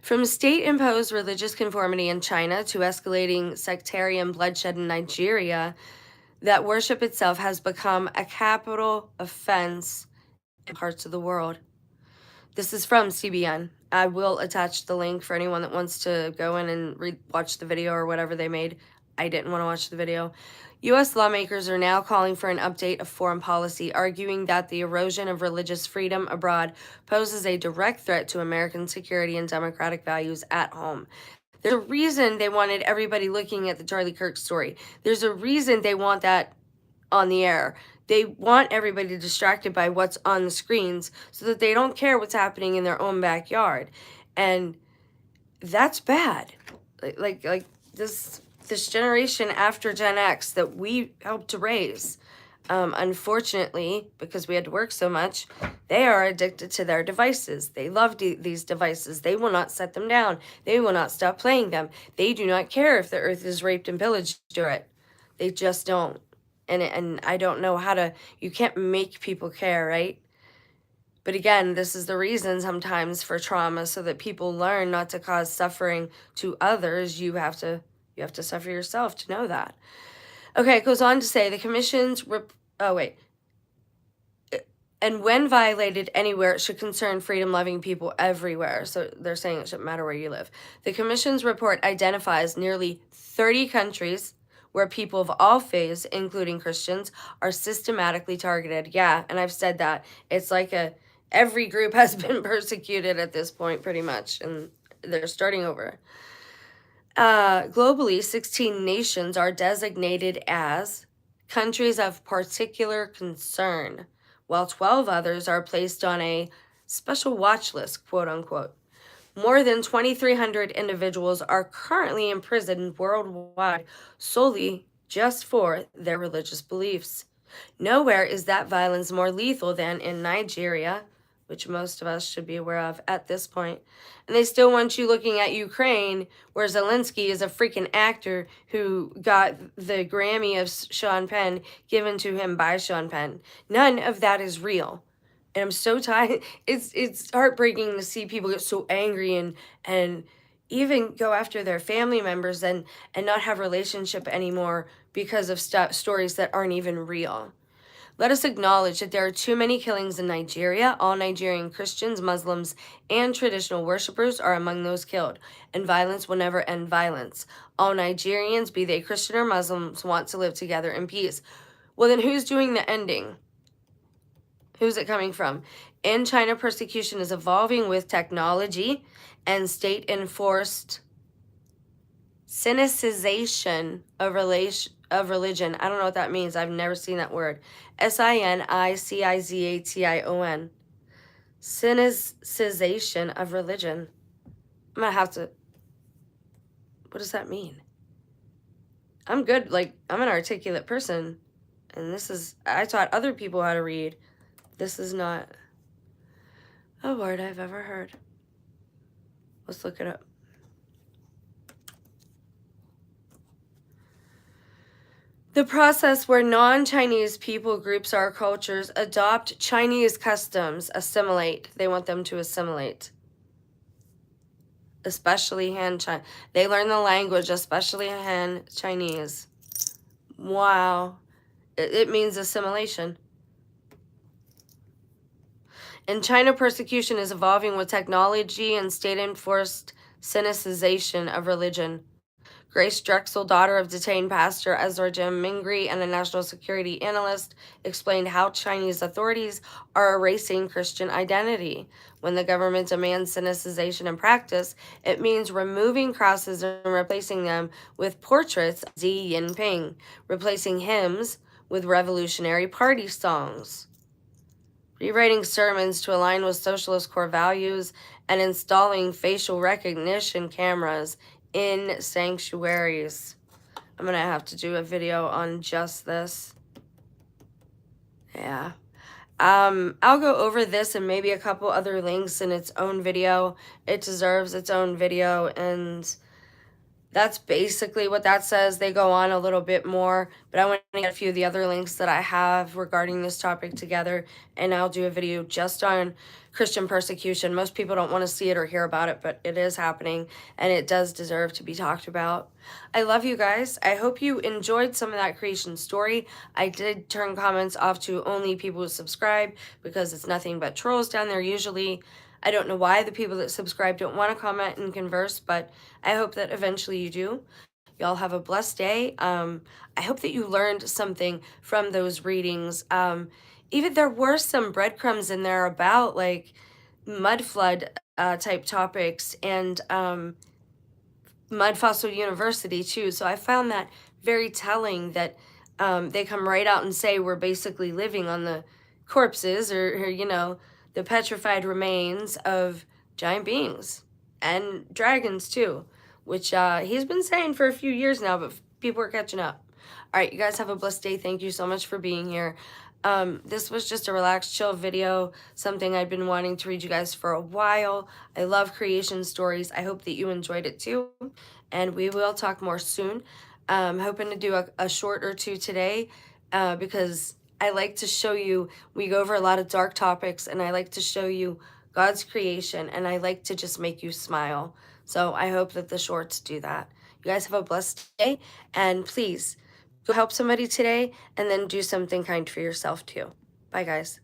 Speaker 1: From state-imposed religious conformity in China to escalating sectarian bloodshed in Nigeria, that worship itself has become a capital offense in parts of the world. This is from CBN. I will attach the link for anyone that wants to go in and watch the video or whatever they made. I didn't want to watch the video. U.S. lawmakers are now calling for an update of foreign policy, arguing that the erosion of religious freedom abroad poses a direct threat to American security and democratic values at home. There's a reason they wanted everybody looking at the Charlie Kirk story. There's a reason they want that on the air. They want everybody distracted by what's on the screens so that they don't care what's happening in their own backyard. And that's bad. Like this generation after Gen X that we helped to raise, unfortunately, because we had to work so much, they are addicted to their devices. They love these devices. They will not set them down. They will not stop playing them. They do not care if the earth is raped and pillaged or it. They just don't. And I don't know how to, you can't make people care, right? But again, this is the reason sometimes for trauma, so that people learn not to cause suffering to others. You have to suffer yourself to know that. Okay, it goes on to say the commission's and when violated anywhere, it should concern freedom-loving people everywhere. So they're saying it shouldn't matter where you live. The commission's report identifies nearly 30 countries where people of all faiths, including Christians, are systematically targeted. Yeah, and I've said that. It's like every group has been persecuted at this point, pretty much, and they're starting over. Globally, 16 nations are designated as countries of particular concern, while 12 others are placed on a special watch list, quote unquote. More than 2,300 individuals are currently imprisoned worldwide solely just for their religious beliefs. Nowhere is that violence more lethal than in Nigeria, which most of us should be aware of at this point. And they still want you looking at Ukraine, where Zelensky is a freaking actor who got the Grammy of Sean Penn given to him by Sean Penn. None of that is real. And I'm so tired. It's heartbreaking to see people get so angry and even go after their family members and not have relationship anymore because of stories that aren't even real. Let us acknowledge that there are too many killings in Nigeria. All Nigerian Christians, Muslims, and traditional worshippers are among those killed, and violence will never end violence. All Nigerians, be they Christian or Muslims, want to live together in peace. Well, then who's doing the ending? Who's it coming from? In China, persecution is evolving with technology and state-enforced sinicization of religion. I don't know what that means. I've never seen that word. sinicization. Sinicization of religion. I'm gonna have to. What does that mean? I'm good. Like, I'm an articulate person, and this is. I taught other people how to read. This is not a word I've ever heard. Let's look it up. The process where non-Chinese people groups or cultures adopt Chinese customs, assimilate. They want them to assimilate. Especially Han Chinese. They learn the language, especially Han Chinese. Wow. It means assimilation. In China, persecution is evolving with technology and state-enforced sinicization of religion. Grace Drexel, daughter of detained pastor Ezra Jim Mingri and a national security analyst, explained how Chinese authorities are erasing Christian identity. When the government demands sinicization in practice, it means removing crosses and replacing them with portraits of Xi Jinping, replacing hymns with Revolutionary Party songs, rewriting sermons to align with socialist core values, and installing facial recognition cameras in sanctuaries. I'm gonna have to do a video on just this. Yeah. I'll go over this and maybe a couple other links in its own video. It deserves its own video, and that's basically what that says. They go on a little bit more, but I want to get a few of the other links that I have regarding this topic together, and I'll do a video just on Christian persecution. Most people don't want to see it or hear about it, but it is happening, and it does deserve to be talked about. I love you guys. I hope you enjoyed some of that creation story. I did turn comments off to only people who subscribe because it's nothing but trolls down there usually. I don't know why the people that subscribe don't want to comment and converse, but I hope that eventually you do. Y'all have a blessed day. I hope that you learned something from those readings. Even there were some breadcrumbs in there about like mud flood type topics and Mud Fossil University too. So I found that very telling that they come right out and say we're basically living on the corpses or you know, the petrified remains of giant beings and dragons too, which he's been saying for a few years now, but people are catching up. All right, you guys have a blessed day. Thank you so much for being here. This was just a relaxed, chill video, something I'd been wanting to read you guys for a while. I love creation stories. I hope that you enjoyed it too, and we will talk more soon. Hoping to do a short or two today because I like to show you, we go over a lot of dark topics, and I like to show you God's creation, and I like to just make you smile. So I hope that the shorts do that. You guys have a blessed day, and please go help somebody today, and then do something kind for yourself too. Bye, guys.